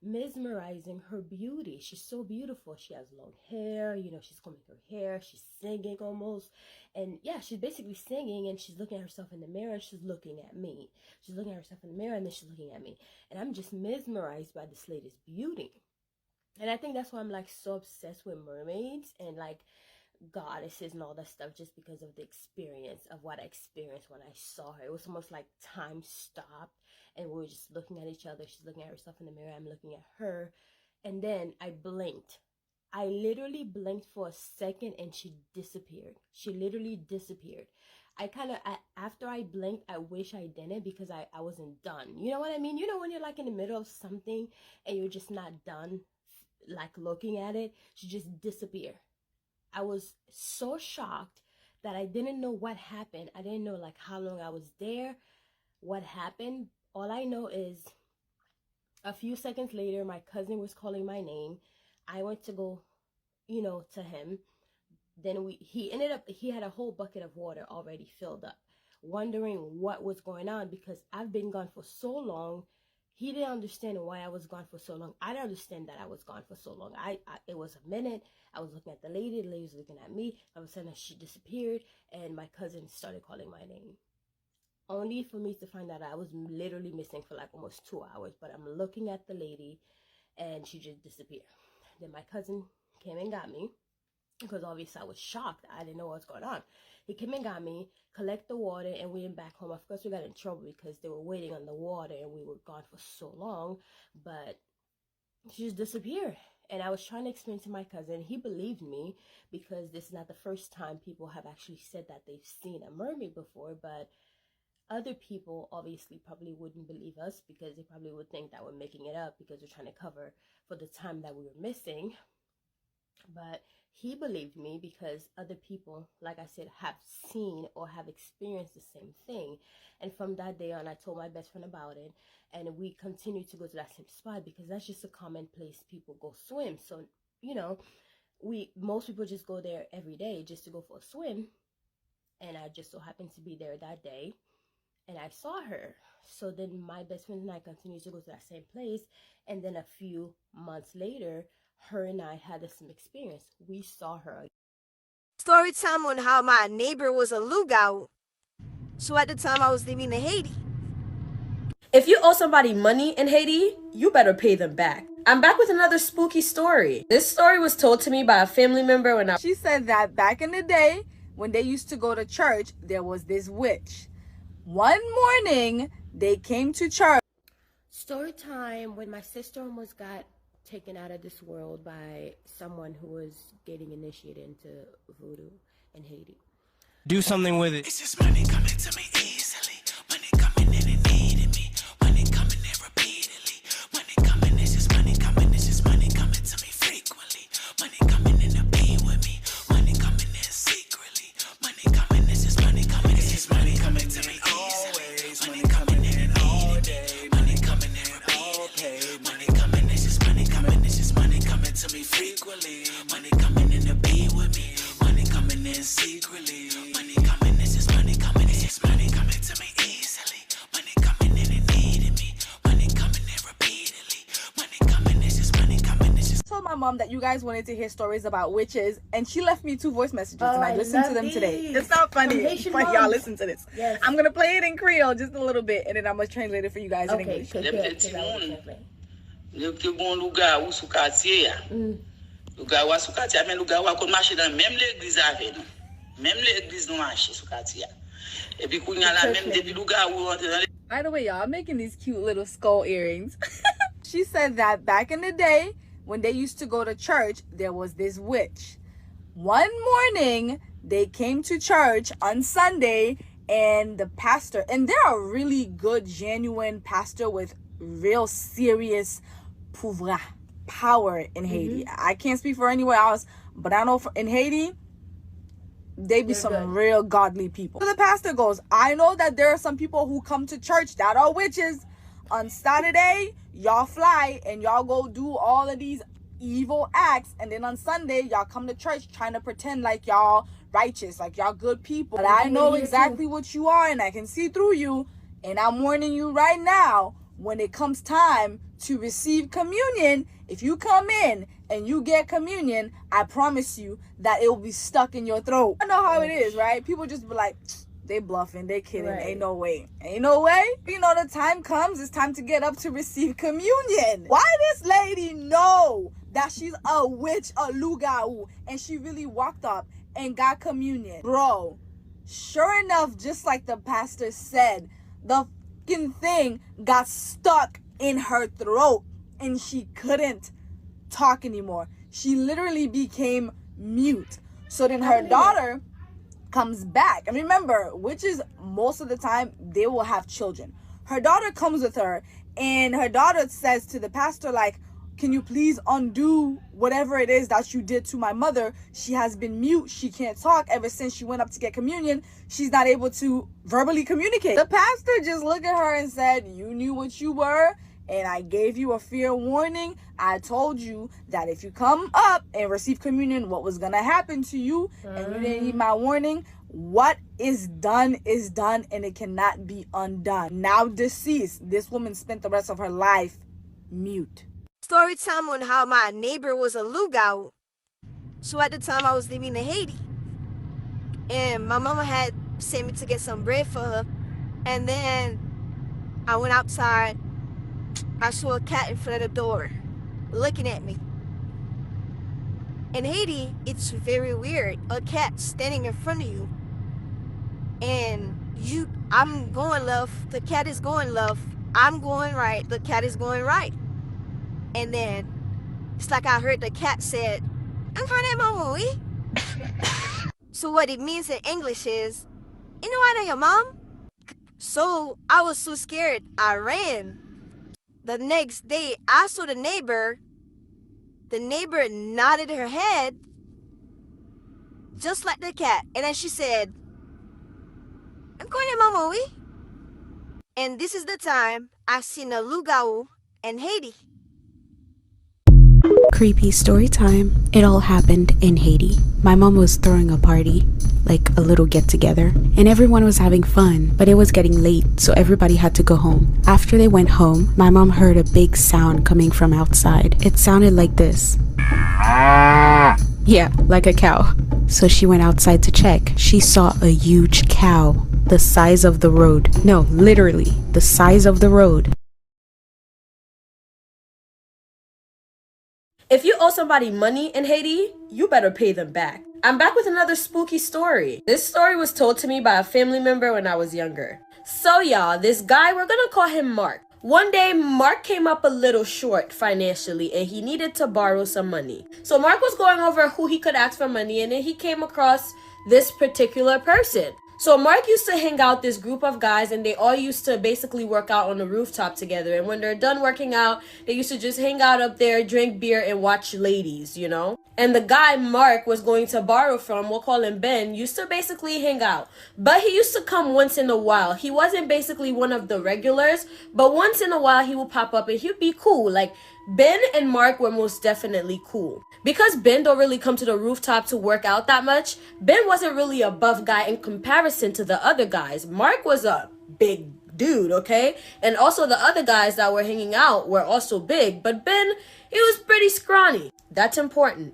mesmerizing her beauty. She's so beautiful. She has long hair, she's combing her hair, she's singing almost. And yeah, she's basically singing, and she's looking at herself in the mirror, and she's looking at me. She's looking at herself in the mirror, and then she's looking at me. And I'm just mesmerized by this lady's beauty. And I think that's why I'm like so obsessed with mermaids and like goddesses and all that stuff, just because of the experience of what I experienced when I saw her. It was almost like time stopped, and we were just looking at each other. She's looking at herself in the mirror, I'm looking at her, and then I blinked. I literally blinked for a second, and she disappeared. She literally disappeared. After I blinked, I wish I didn't, because I wasn't done. You know what I mean? When you're like in the middle of something and you're just not done like looking at it, she just disappeared. I was so shocked that I didn't know what happened. I didn't know like how long I was there, what happened. All I know is a few seconds later, my cousin was calling my name. I went to go, to him. Then he had a whole bucket of water already filled up, wondering what was going on, because I've been gone for so long. He didn't understand why I was gone for so long. I didn't understand that I was gone for so long. It was a minute. I was looking at the lady was looking at me. All of a sudden she disappeared, and my cousin started calling my name. Only for me to find out I was literally missing for like almost 2 hours. But I'm looking at the lady, and she just disappeared. Then my cousin came and got me, because obviously I was shocked. I didn't know what was going on. He came and got me, collect the water, and we went back home. Of course, we got in trouble because they were waiting on the water, and we were gone for so long. But she just disappeared. And I was trying to explain to my cousin. He believed me, because this is not the first time people have actually said that they've seen a mermaid before. But Other people obviously probably wouldn't believe us because they probably would think that we're making it up because we're trying to cover for the time that we were missing. But he believed me because other people, like I said, have seen or have experienced the same thing. And from that day on, I told my best friend about it, and we continued to go to that same spot because that's just a common place people go swim. So, you know, most people just go there every day just to go for a swim. And I just so happened to be there that day, and I saw her. So then my best friend and I continued to go to that same place. And then a few months later, her and I had the same experience. We saw her. Story time on how my neighbor was a lookout. So at the time I was living in Haiti. If you owe somebody money in Haiti, you better pay them back. I'm back with another spooky story. This story was told to me by a family member when She said that back in the day, when they used to go to church, there was this witch. One morning, they came to church. Story time when my sister almost got taken out of this world by someone who was getting initiated into voodoo in Haiti. Do something with it. It's just money coming to me easily. Money coming in and needing me. Money coming in repeatedly. Money coming, it's just money coming. It's just money coming to me frequently. Money coming in to be with me. Money coming in secretly. Money coming, it's just money coming. It's just money coming to me easily. Money coming in and all day. Money coming in repeatedly. Money coming, it's just money coming. It's just money coming to me frequently. Money coming in to be with me. Money coming in secretly. Money coming, it's just money coming. It's just money coming to me easily. Money coming in and needing me. Money coming in repeatedly. Money coming, it's just money coming. It's just. I told my mom that you guys wanted to hear stories about witches, and she left me 2 voice messages, and I listened to them today. It's not funny, but y'all listen to this. Yes. I'm gonna play it in Creole just a little bit, and then I'm gonna translate it for you guys in English. By the way, y'all, I'm making these cute little skull earrings. She said that back in the day, when they used to go to church, there was this witch. One morning, they came to church on Sunday, and the pastor, and they're a really good, genuine pastor with real serious power in Haiti. I can't speak for anywhere else, but I know in Haiti, they be some real godly people. So the pastor goes, I know that there are some people who come to church that are witches. On Saturday, y'all fly and y'all go do all of these evil acts, and then on Sunday, y'all come to church trying to pretend like y'all righteous, like y'all good people. But I know exactly what you are, and I can see through you, and I'm warning you right now, when it comes time to receive communion, if you come in and you get communion, I promise you that it will be stuck in your throat. I know how it is, right? People just be like, they bluffing, they kidding, ain't no way. Ain't no way. You know, the time comes, it's time to get up to receive communion. Why this lady know that she's a witch, a lugau, and she really walked up and got communion? Bro, sure enough, just like the pastor said, the fucking thing got stuck in her throat and she couldn't talk anymore. She literally became mute. So then her daughter comes back, and remember, witches most of the time they will have children. Her daughter comes with her, and her daughter says to the pastor, like, can you please undo whatever it is that you did to my mother? She has been mute, she can't talk ever since she went up to get communion. She's not able to verbally communicate. The pastor just looked at her and said, you knew what you were, and I gave you a fair warning. I told you that if you come up and receive communion, what was gonna happen to you, and you didn't heed my warning. What is done, and it cannot be undone. Now deceased, this woman spent the rest of her life mute. Story time on how my neighbor was a lookout. So at the time I was living in Haiti, and my mama had sent me to get some bread for her, and then I went outside. I saw a cat in front of the door looking at me. In Haiti, it's very weird. A cat standing in front of you, and I'm going left, the cat is going left, I'm going right, the cat is going right. And then it's like I heard the cat said, "I'm trying to my." So what it means in English is, you know, I know your mom. So I was so scared, I ran. The next day, I saw the neighbor. The neighbor nodded her head, just like the cat. And then she said, I'm going to Mama we. And this is the time I seen a lugao in Haiti. Creepy story time. It all happened in Haiti. My mom was throwing a party, like a little get together, and everyone was having fun, but it was getting late, so everybody had to go home. After they went home, my mom heard a big sound coming from outside. It sounded like this. Yeah, like a cow. So she went outside to check. She saw a huge cow, the size of the road. No, literally, the size of the road. If you owe somebody money in Haiti, you better pay them back. I'm back with another spooky story. This story was told to me by a family member when I was younger. So y'all, this guy, we're gonna call him Mark. One day, Mark came up a little short financially and he needed to borrow some money. So Mark was going over who he could ask for money and then he came across this particular person. So Mark used to hang out this group of guys and they all used to basically work out on the rooftop together. And when they're done working out, they used to just hang out up there, drink beer and watch ladies, you know? And the guy Mark was going to borrow from, we'll call him Ben, used to basically hang out. But he used to come once in a while. He wasn't basically one of the regulars, but once in a while he would pop up and he'd be cool. Like, Ben and Mark were most definitely cool. Because Ben don't really come to the rooftop to work out that much, Ben wasn't really a buff guy in comparison to the other guys. Mark was a big dude, okay? And also the other guys that were hanging out were also big, but Ben, he was pretty scrawny. That's important.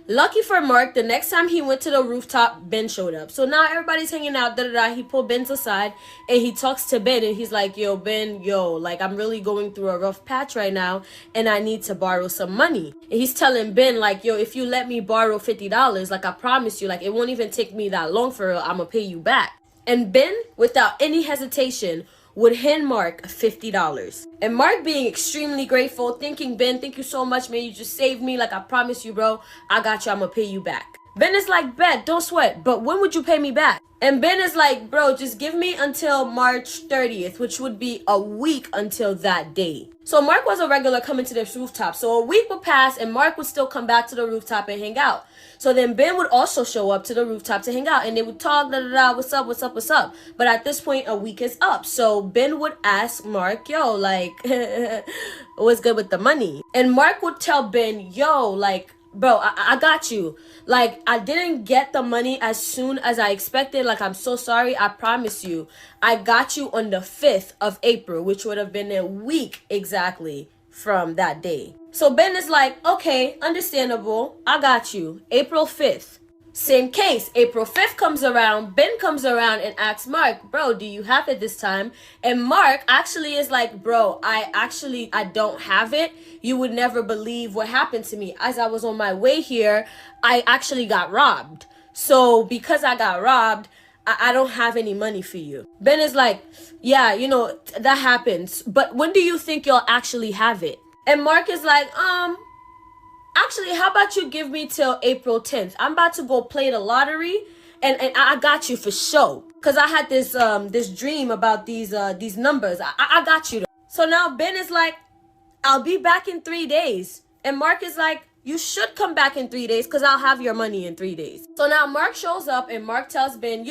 Lucky for Mark, the next time he went to the rooftop, Ben showed up. So now everybody's hanging out, He pulled Ben aside and he talks to Ben and he's like, yo, Ben, like I'm really going through a rough patch right now and I need to borrow some money. And he's telling Ben like, yo, if you let me borrow $50, like I promise you, like it won't even take me that long for real, I'm gonna pay you back. And Ben, without any hesitation, would hand Mark $50. And Mark being extremely grateful, thinking, Ben, thank you so much, man. You just saved me. Like, I promise you, bro. I got you. I'm going to pay you back. Ben is like, bet, don't sweat. But when would you pay me back? And Ben is like, bro, just give me until March 30th, which would be a week until that day. So Mark was a regular coming to this rooftop. So a week would pass and Mark would still come back to the rooftop and hang out. So then Ben would also show up to the rooftop to hang out and they would talk, what's up, what's up, what's up. But at this point, a week is up. So Ben would ask Mark, yo, like, what's good with the money? And Mark would tell Ben, yo, like, bro, I got you. Like, I didn't get the money as soon as I expected. Like, I'm so sorry. I promise you. I got you on the 5th of April, which would have been a week exactly from that day. So Ben is like, okay, understandable. I got you. April 5th. Same case. April 5th comes around. Ben comes around and asks Mark, bro, do you have it this time? And Mark actually is like, bro, I don't have it. You would never believe what happened to me. As I was on my way here, I actually got robbed. So because I got robbed, I don't have any money for you. Ben is like, yeah, that happens. But when do you think you'll actually have it? And Mark is like, actually, how about you give me till April 10th? I'm about to go play the lottery and I got you for sure. Cause I had this dream about these numbers. I got you. So now Ben is like, I'll be back in 3 days. And Mark is like, you should come back in 3 days because I'll have your money in 3 days. So now Mark shows up and Mark tells Ben,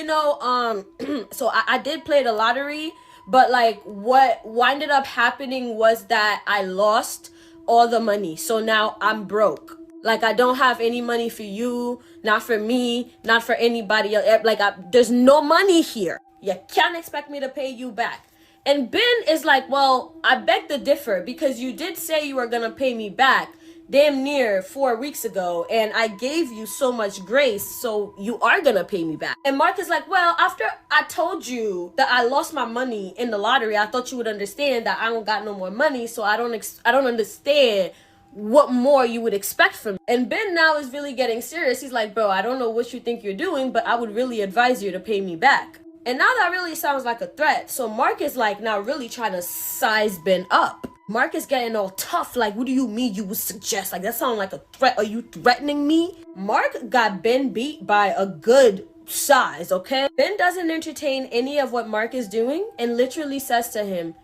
so I did play the lottery, but like what ended up happening was that I lost all the money. So now I'm broke. Like I don't have any money for you, not for me, not for anybody else. Like there's no money here. You can't expect me to pay you back. And Ben is like, well, I beg to differ because you did say you were going to pay me back damn near 4 weeks ago and I gave you so much grace, so you are going to pay me back. And Mark is like, well, after I told you that I lost my money in the lottery, I thought you would understand that I don't got no more money, so I don't understand what more you would expect from me. And Ben now is really getting serious. He's like, bro, I don't know what you think you're doing, but I would really advise you to pay me back. And now that really sounds like a threat. So Mark is like now really trying to size Ben up. Mark is getting all tough. Like, what do you mean you would suggest? Like, that sounds like a threat. Are you threatening me? Mark got Ben beat by a good size, okay? Ben doesn't entertain any of what Mark is doing and literally says to him,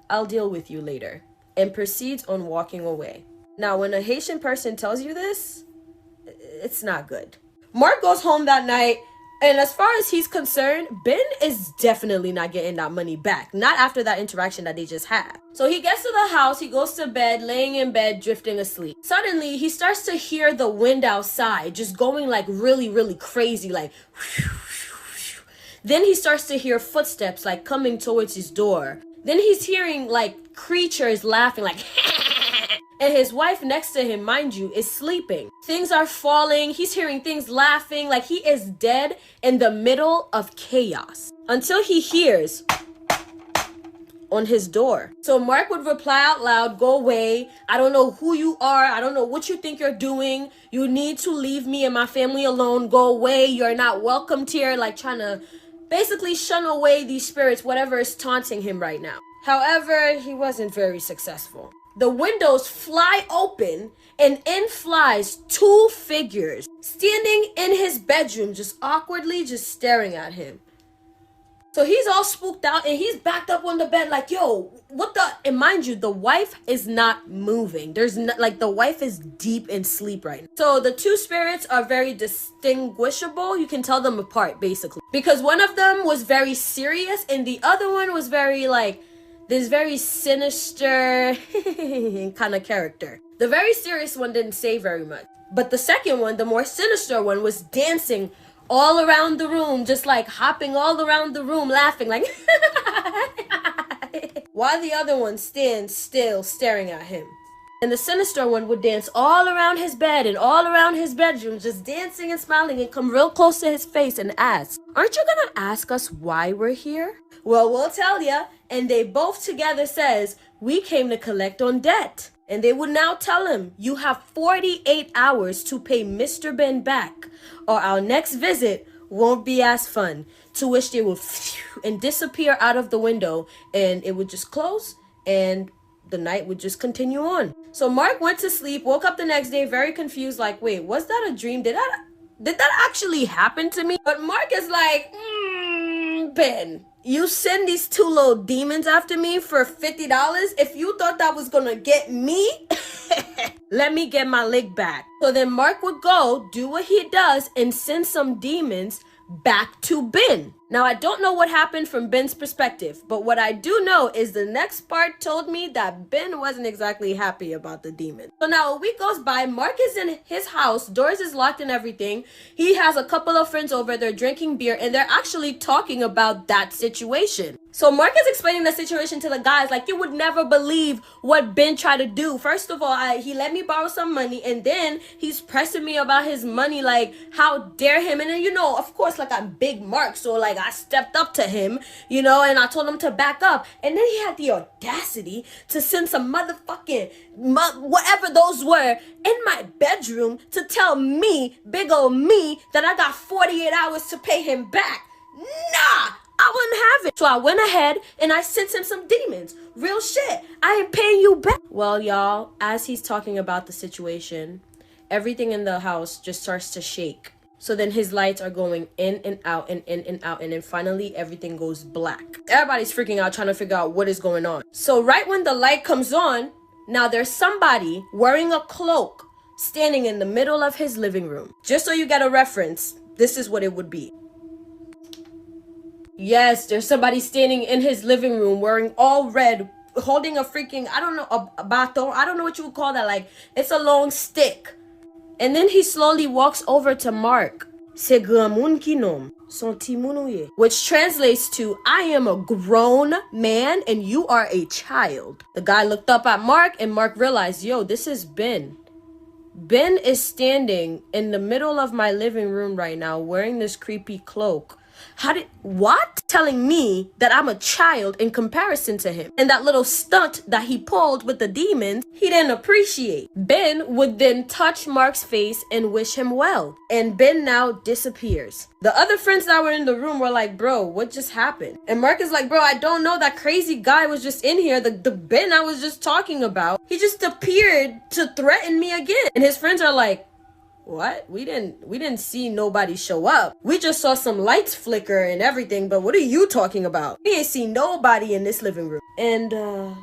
I'll deal with you later, and proceeds on walking away. Now, when a Haitian person tells you this, it's not good. Mark goes home that night, and as far as he's concerned, Ben is definitely not getting that money back. Not after that interaction that they just had. So he gets to the house, he goes to bed, laying in bed, drifting asleep. Suddenly, he starts to hear the wind outside just going like really, really crazy, like then he starts to hear footsteps like coming towards his door. Then he's hearing like creatures laughing like and his wife next to him, mind you, is sleeping. Things are falling. He's hearing things laughing like he is dead in the middle of chaos. Until he hears on his door. So Mark would reply out loud, go away. I don't know who you are. I don't know what you think you're doing. You need to leave me and my family alone. Go away. You're not welcomed here. Like trying to basically shun away these spirits, whatever is taunting him right now. However, he wasn't very successful. The windows fly open and in flies two figures standing in his bedroom, just awkwardly just staring at him. So he's all spooked out and he's backed up on the bed like, yo, what the? And mind you, the wife is not moving. There's not, like, the wife is deep in sleep right now. So the two spirits are very distinguishable. You can tell them apart, basically. Because one of them was very serious and the other one was very, like, this very sinister kind of character. The very serious one didn't say very much. But the second one, the more sinister one, was dancing all around the room, just like hopping all around the room, laughing like while the other one stands still staring at him. And the sinister one would dance all around his bed and all around his bedroom, just dancing and smiling and come real close to his face and ask, aren't you gonna ask us why we're here? Well, we'll tell ya. And they both together says, we came to collect on debt. And they would now tell him, you have 48 hours to pay Mr. Ben back, or our next visit won't be as fun. To which they would and disappear out of the window, and it would just close, and the night would just continue on. So Mark went to sleep, woke up the next day very confused, like, wait, was that a dream? Did that actually happen to me? But Mark is like, Ben, you send these two little demons after me for $50? If you thought that was gonna get me, let me get my leg back. So then Mark would go, do what he does, and send some demons back to Ben. Now, I don't know what happened from Ben's perspective, but what I do know is the next part told me that Ben wasn't exactly happy about the demon. So now a week goes by, Mark is in his house, doors is locked and everything. He has a couple of friends over, they're drinking beer, and they're actually talking about that situation. So Mark is explaining the situation to the guys like, you would never believe what Ben tried to do. First of all, he let me borrow some money, and then he's pressing me about his money, like, how dare him? And then, you know, of course, like, I'm Big Mark, so like I stepped up to him, you know, and I told him to back up. And then he had the audacity to send some motherfucking whatever those were in my bedroom to tell me, big old me, that I got 48 hours to pay him back. Nah, I wouldn't have it. So I went ahead and I sent him some demons. Real shit. I ain't paying you back. Well, y'all, as he's talking about the situation, everything in the house just starts to shake. So then his lights are going in and out and in and out. And then finally everything goes black. Everybody's freaking out trying to figure out what is going on. So right when the light comes on, now there's somebody wearing a cloak standing in the middle of his living room. Just so you get a reference, this is what it would be. Yes, there's somebody standing in his living room wearing all red, holding a freaking, I don't know, a baton. I don't know what you would call that. Like, it's a long stick. And then he slowly walks over to Mark. Which translates to, I am a grown man and you are a child. The guy looked up at Mark and Mark realized, yo, this is Ben. Ben is standing in the middle of my living room right now wearing this creepy cloak. What? Telling me that I'm a child in comparison to him. And that little stunt that he pulled with the demons, he didn't appreciate. Ben would then touch Mark's face and wish him well. And Ben now disappears. The other friends that were in the room were like, bro, what just happened? And Mark is like, bro, I don't know. That crazy guy was just in here. The Ben I was just talking about, he just appeared to threaten me again. And his friends are like, What? We didn't see nobody show up. We just saw some lights flicker and everything, but what are you talking about? We ain't seen nobody in this living room. And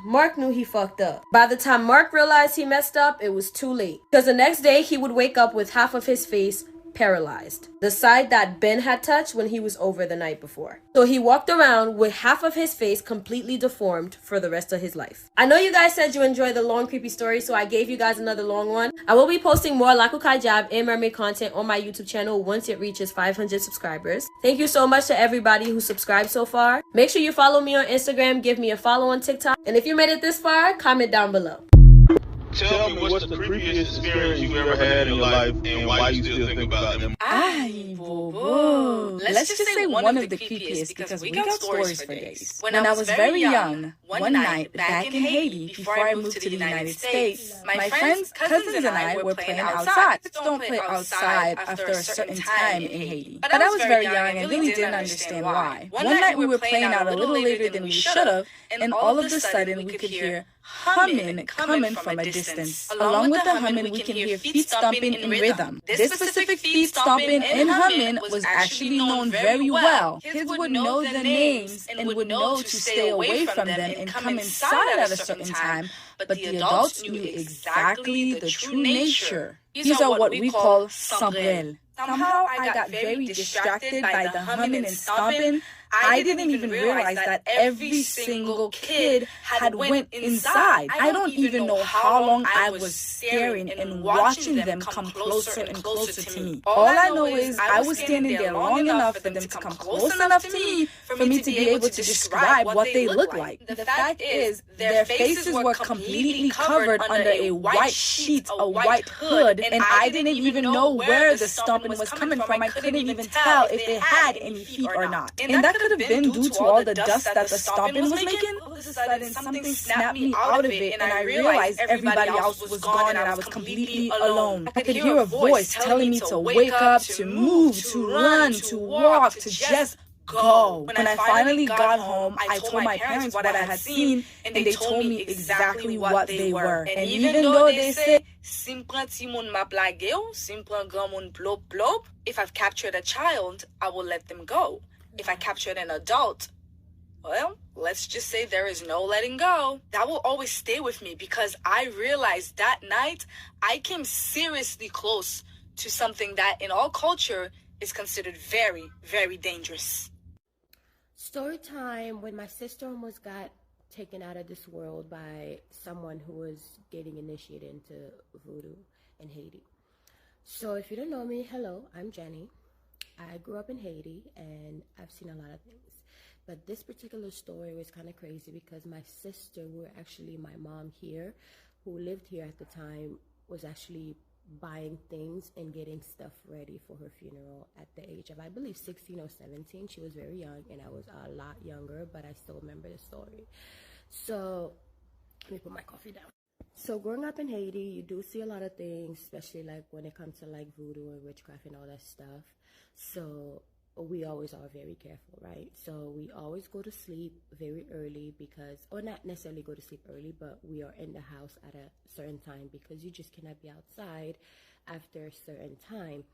Mark knew he fucked up. By the time Mark realized he messed up, it was too late. Because the next day he would wake up with half of his face paralyzed. The side that Ben had touched when he was over the night before. So he walked around with half of his face completely deformed for the rest of his life. I know you guys said you enjoyed the long creepy story, so I gave you guys another long one. I will be posting more Lakukai Jab and mermaid content on my YouTube channel once it reaches 500 subscribers. Thank you so much to everybody who subscribed so far. Make sure you follow me on Instagram, give me a follow on TikTok, and if you made it this far, comment down below. Tell me what's the creepiest experience you ever had in your life and why you still think about them. Ay, bobo. Let's just say one of the creepiest because we got stories for days. When I was very young, one night back in Haiti, before I moved to the United States, my friends, cousins, and I were playing outside. Kids don't play outside after a certain time in Haiti. But I was very young and really didn't understand why. One night we were playing out a little later than we should have, and all of a sudden we could hear humming coming from a distance. Along with the humming, we can hear feet stomping in rhythm. This specific feet stomping and humming was actually known very well. Kids would know the names and would know to stay away from them and come inside at a certain time, but the adults knew exactly the true nature. These are what we call sombrelles. Somehow I got very distracted by the humming and stomping. I didn't even realize that every single kid had went inside. I don't even know how long I was staring and watching them come closer and closer to me. All I know is I was standing there long enough for them to come close enough to me for me to be able to describe what they look like. The fact is, their faces were completely covered under a white sheet, a white hood, and I didn't even know where the stomping was coming from. I couldn't even tell if they had any feet or not. And that could have been due to all the dust that the stomping was making. All of a sudden, something snapped me out of it, and I realized everybody else was gone and I was completely alone. I could hear a voice telling me to wake up, to move, to run, to walk, to just go. When I finally got home, I told my parents what I had seen, and they told me exactly what they were. And even though they say, if I've captured a child, I will let them go. If I captured an adult, well, let's just say there is no letting go. That will always stay with me because I realized that night I came seriously close to something that in all culture is considered very, very dangerous. Story time when my sister almost got taken out of this world by someone who was getting initiated into voodoo in Haiti. So if you don't know me, hello, I'm Jenny. I grew up in Haiti and I've seen a lot of things. But this particular story was kind of crazy because my sister, my mom here, who lived here at the time, was actually buying things and getting stuff ready for her funeral at the age of, I believe, 16 or 17. She was very young and I was a lot younger, but I still remember the story. So let me put my coffee down. So growing up in Haiti, you do see a lot of things, especially like when it comes to like voodoo and witchcraft and all that stuff. So we always are very careful, right? So we always go to sleep very early because, or not necessarily go to sleep early, but we are in the house at a certain time because you just cannot be outside after a certain time.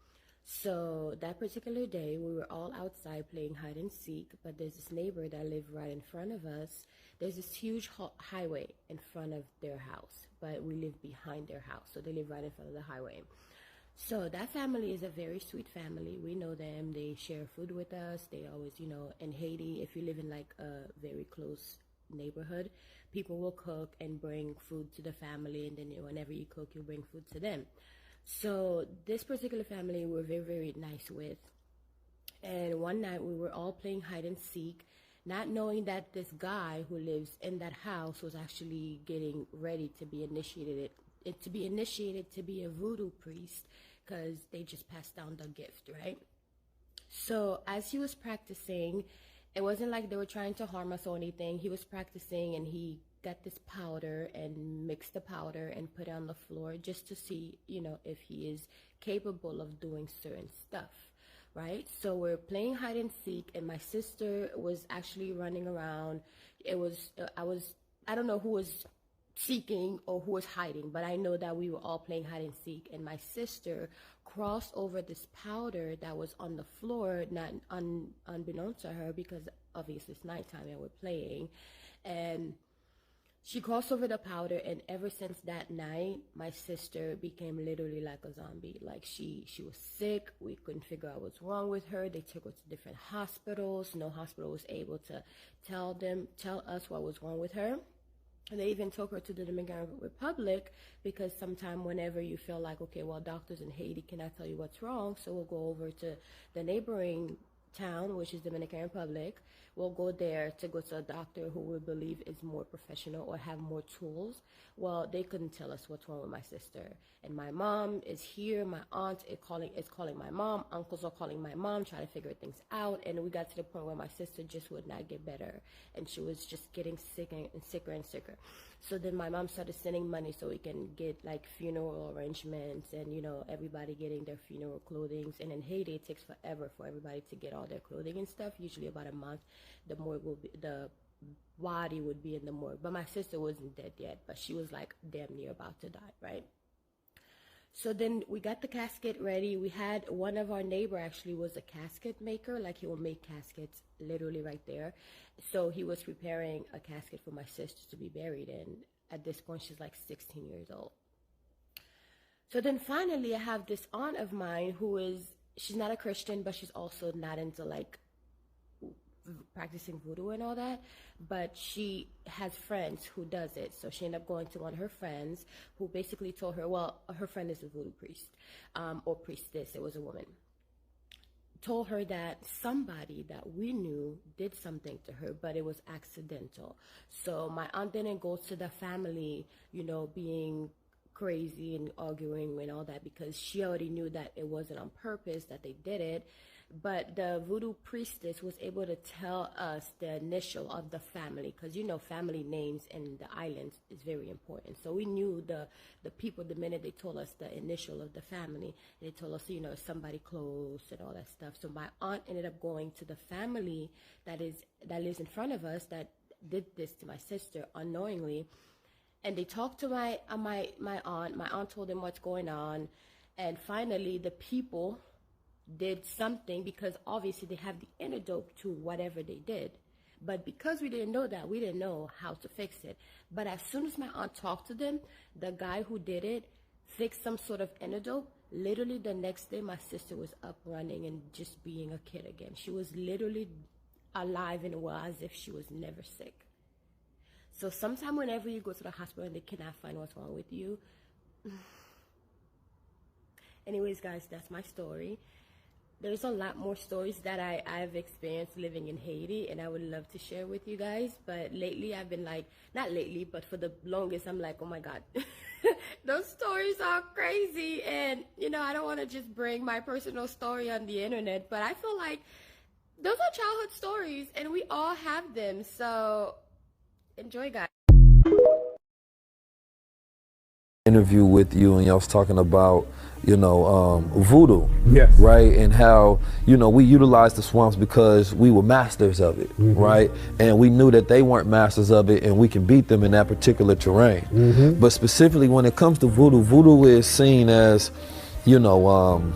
So that particular day, we were all outside playing hide and seek, but there's this neighbor that lived right in front of us. There's this huge highway in front of their house, but we live behind their house. So they live right in front of the highway. So that family is a very sweet family. We know them. They share food with us. They always, in Haiti, if you live in like a very close neighborhood, people will cook and bring food to the family. And then whenever you cook, you bring food to them. So this particular family we're very, very nice with. And one night we were all playing hide and seek, not knowing that this guy who lives in that house was actually getting ready to be initiated to be a voodoo priest because they just passed down the gift, right? So as he was practicing, it wasn't like they were trying to harm us or anything. He was practicing and he got this powder and mixed the powder and put it on the floor just to see, if he is capable of doing certain stuff, right? So we're playing hide and seek and my sister was actually running around. I don't know who was seeking or who was hiding, but I know that we were all playing hide and seek and my sister crossed over this powder that was on the floor, not unbeknownst to her, because obviously it's nighttime and we're playing. And she crossed over the powder, and ever since that night, my sister became literally like a zombie. Like she was sick. We couldn't figure out what's wrong with her. They took her to different hospitals. No hospital was able to tell us what was wrong with her. And they even took her to the Dominican Republic, because sometime whenever you feel like, okay, well, doctors in Haiti cannot tell you what's wrong, so we'll go over to the neighboring town, which is Dominican Republic. We'll go there to go to a doctor who we believe is more professional or have more tools. Well, they couldn't tell us what's wrong with my sister. And my mom is here. My aunt is calling my mom. Uncles are calling my mom, trying to figure things out. And we got to the point where my sister just would not get better. And she was just getting sicker and sicker and sicker. So then my mom started sending money so we can get like funeral arrangements and, you know, everybody getting their funeral clothing. And in Haiti, it takes forever for everybody to get all their clothing and stuff. Usually about a month, the body would be in the morgue. But my sister wasn't dead yet, but she was like damn near about to die, right? So then we got the casket ready. We had one of our neighbor actually was a casket maker. Like he will make caskets literally right there. So he was preparing a casket for my sister to be buried in. At this point, she's like 16 years old. So then finally I have this aunt of mine she's not a Christian, but she's also not into like practicing voodoo and all that, but she has friends who does it. So she ended up going to one of her friends who basically told her, well, her friend is a voodoo priest or priestess, it was a woman, told her that somebody that we knew did something to her, but it was accidental. So my aunt didn't go to the family, you know, being crazy and arguing and all that, because she already knew that it wasn't on purpose that they did it. But the voodoo priestess was able to tell us the initial of the family, because, you know, family names in the islands is very important. So we knew the people the minute they told us the initial of the family. They told us, you know, somebody close and all that stuff. So my aunt ended up going to the family that lives in front of us that did this to my sister unknowingly. And they talked to my aunt. My aunt told them what's going on. And finally, the people did something, because obviously they have the antidote to whatever they did. But because we didn't know that, we didn't know how to fix it. But as soon as my aunt talked to them, the guy who did it fixed some sort of antidote. Literally the next day, my sister was up running and just being a kid again. She was literally alive and well, as if she was never sick. So sometime whenever you go to the hospital and they cannot find what's wrong with you. Anyways, guys, that's my story. There's a lot more stories that I've experienced living in Haiti, and I would love to share with you guys. But lately, I've been like, not lately, but for the longest, I'm like, oh my God, those stories are crazy. And, you know, I don't want to just bring my personal story on the internet, but I feel like those are childhood stories, and we all have them. So enjoy, guys. Interview with you, and y'all was talking about, you know, voodoo, yes, right, and how, you know, we utilized the swamps because we were masters of it, right, and we knew that they weren't masters of it, and we can beat them in that particular terrain. But specifically when it comes to voodoo, voodoo is seen as, you know,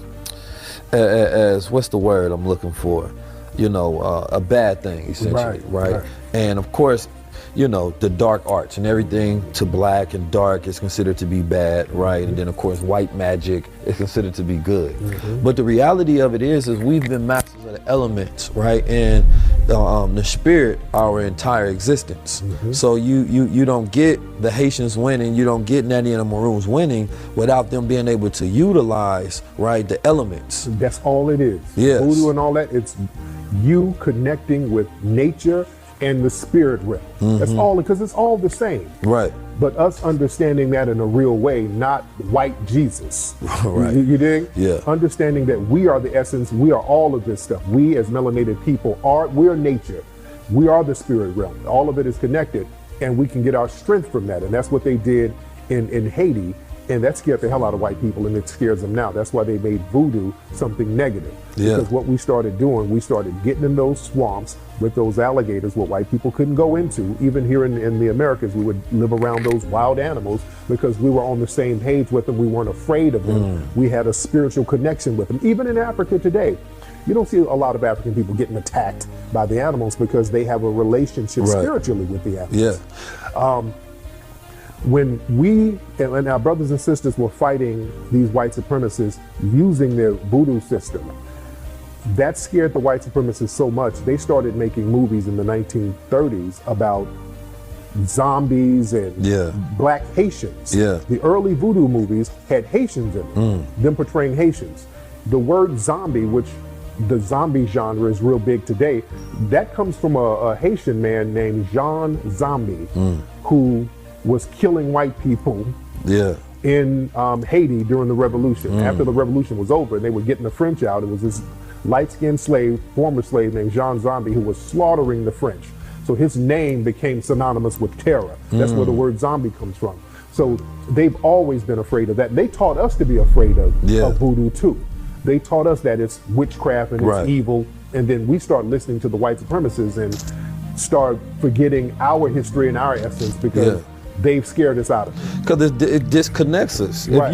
as what's the word I'm looking for, you know, a bad thing, essentially, right? And of course, you know, the dark arts and everything to black and dark is considered to be bad, right? And then of course white magic is considered to be good. But the reality of it is we've been masters of the elements, right? And the spirit our entire existence. So you don't get the Haitians winning, you don't get Natty and the Maroons winning without them being able to utilize, right, the elements. That's all it is. Yes. Voodoo and all that, it's you connecting with nature and the spirit realm. That's all, because it's all the same. Right. But us understanding that in a real way, not white Jesus. Right. You dig? Yeah. Understanding that we are the essence, we are all of this stuff. We as melanated people we're nature. We are the spirit realm. All of it is connected, and we can get our strength from that. And that's what they did in Haiti. And that scared the hell out of white people, and it scares them now. That's why they made voodoo something negative. Yeah. Because what we started doing, we started getting in those swamps with those alligators what white people couldn't go into. Even here in the Americas, we would live around those wild animals because we were on the same page with them. We weren't afraid of them. We had a spiritual connection with them. Even in Africa today, you don't see a lot of African people getting attacked by the animals because they have a relationship spiritually with the animals. Yeah. When we and our brothers and sisters were fighting these white supremacists using their voodoo system, that scared the white supremacists so much, they started making movies in the 1930s about zombies and black Haitians. Yeah. The early voodoo movies had Haitians in them, them portraying Haitians. The word zombie, which the zombie genre is real big today, that comes from a Haitian man named Jean Zombie, who was killing white people in Haiti during the revolution. After the revolution was over and they were getting the French out, it was this light-skinned slave, former slave named Jean Zombie, who was slaughtering the French. So his name became synonymous with terror. That's where the word zombie comes from. So they've always been afraid of that. And they taught us to be afraid of voodoo too. They taught us that it's witchcraft and it's evil. And then we start listening to the white supremacists and start forgetting our history and our essence because they've scared us out of it. Because it disconnects us. Right.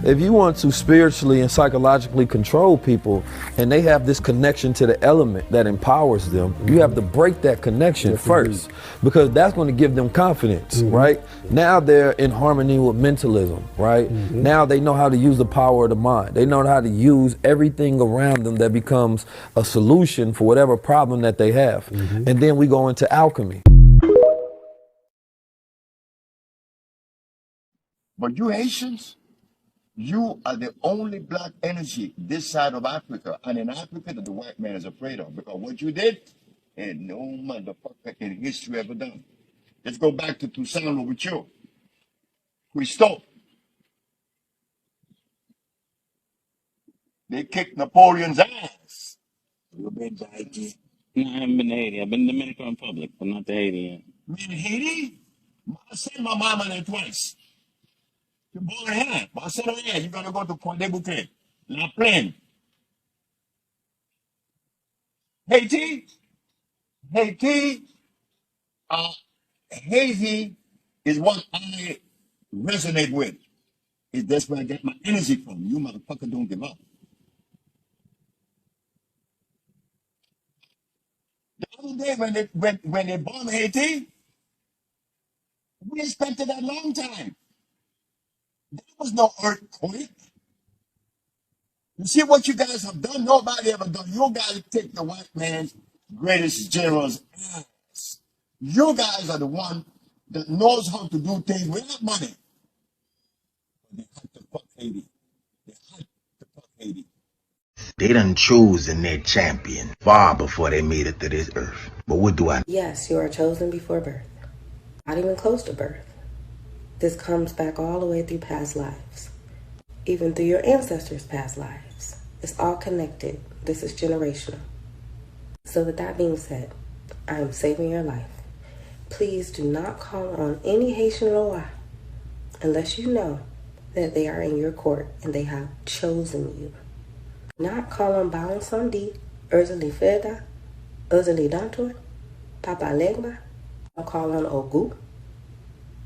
If you want to spiritually and psychologically control people and they have this connection to the element that empowers them, you have to break that connection first, because that's going to give them confidence, right? Now they're in harmony with mentalism, right? Now they know how to use the power of the mind. They know how to use everything around them that becomes a solution for whatever problem that they have. And then we go into alchemy. But you Haitians, you are the only black energy this side of Africa, and in Africa that the white man is afraid of, because what you did, ain't no motherfucker in history ever done. Let's go back to Toussaint Louverture. Christophe. They kicked Napoleon's ass. You've been to Haiti? No, I haven't been to Haiti. I've been to Dominican Republic, but not to Haiti yet. Man, Haiti? I sent my mama there twice. You're born here. But I said, oh yeah, you gotta go to Point de Bouquet, La Plaine. Haiti? Haiti? Haiti is what I resonate with. That's where I get my energy from. You motherfucker don't give up. The other day when they bombed Haiti, we expected a long time. There was no earthquake. You see what you guys have done? Nobody ever done. You guys take the white man's greatest general's ass. You guys are the one that knows how to do things without money. They had to fuck Haiti. They had to fuck Haiti. They done chosen their champion far before they made it to this earth. But what do I know? Yes, you are chosen before birth. Not even close to birth. This comes back all the way through past lives. Even through your ancestors' past lives. It's all connected. This is generational. So with that being said, I am saving your life. Please do not call on any Haitian Loa unless you know that they are in your court and they have chosen you. Not call on Baon Sandi, Urzali Feda, Urzali Dantor, Papa Legba. Don't call on Ogu.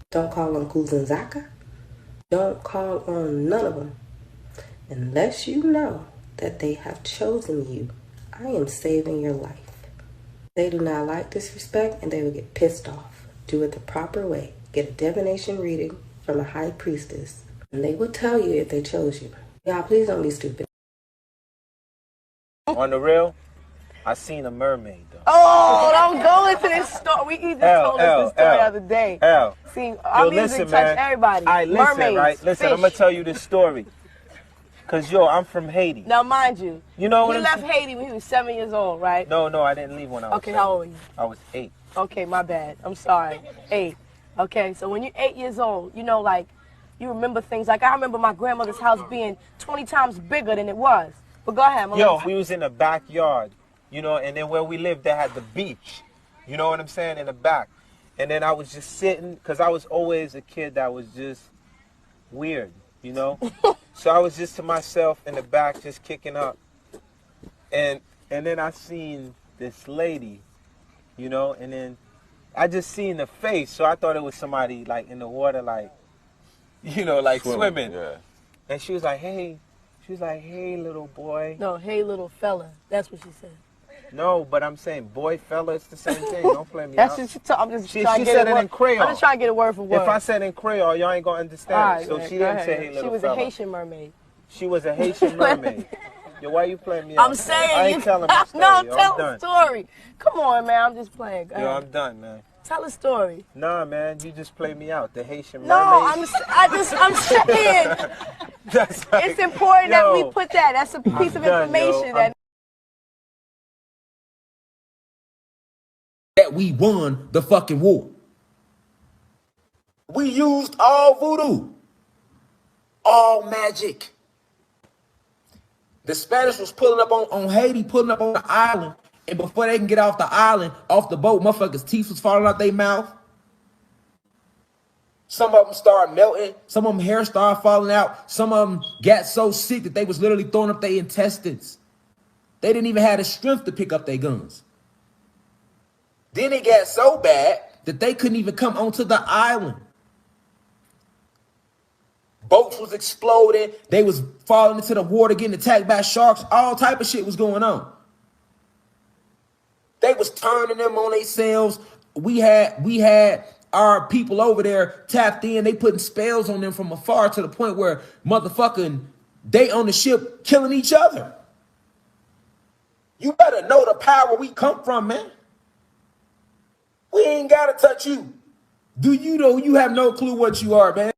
Don't call on Kuzanzaka. Don't call on none of them unless you know that they have chosen you. I am saving your life. They do not like disrespect and they will get pissed off. Do it the proper way. Get a divination reading from a high priestess and they will tell you if they chose you. Y'all, please don't be stupid. On the real, I seen a mermaid though. Oh, don't go into this story. We even told us this story the other day. See, our music touched everybody. All right, listen, mermaids, right? Listen, fish. I'm gonna tell you this story. Cause I'm from Haiti. Now, mind you, you know what he left Haiti when he was 7 years old, right? No, I didn't leave when I was Okay, 7. how old were you? I was 8. Okay, my bad. I'm sorry. 8. Okay, so when you're 8 years old, you remember things. Like, I remember my grandmother's house being 20 times bigger than it was. But go ahead, Melissa. We was in the backyard, and then where we lived, they had the beach. You know what I'm saying? In the back. And then I was just sitting, because I was always a kid that was just weird, you know. So I was just to myself in the back, just kicking up, and then I seen this lady, you know, and then I just seen the face, so I thought it was somebody like in the water, like, you know, like swimming. Yeah. And she was like, hey, little boy. No, hey, little fella. That's what she said. No, but I'm saying boy, fella, it's the same thing. Don't play me That's out. just, I'm just She trying to get said it it in Creole. I'm just trying to get a word for word. If I said in Creole, y'all ain't gonna understand. Right, so man, she go didn't ahead. say hey, little She was fella. a Haitian mermaid. She was a Haitian mermaid. Yo, why you playing me out? I'm saying I ain't telling my story. No, I'm Yo, telling done. a story. Come on, man. I'm just playing. Go Yo, ahead. I'm done, man. Tell a story. Nah, man, you just played me out. The Haitian No, mermaid. I'm saying That's like, it's important that we yo, put that. That's a piece of done, yo. information that. That we won the fucking war. We used all voodoo, all magic. The Spanish was pulling up on Haiti, pulling up on the island, and before they can get off the island, off the boat, motherfuckers' teeth was falling out their mouth. Some of them started melting. Some of them hair started falling out. Some of them got so sick that they was literally throwing up their intestines. They didn't even have the strength to pick up their guns. Then it got so bad that they couldn't even come onto the island. Boats was exploding. They was falling into the water, getting attacked by sharks. All type of shit was going on. They was turning them on themselves. We had our people over there tapped in. They putting spells on them from afar to the point where motherfucking they on the ship killing each other. You better know the power we come from, man. We ain't gotta touch you. Do you know you have no clue what you are, man?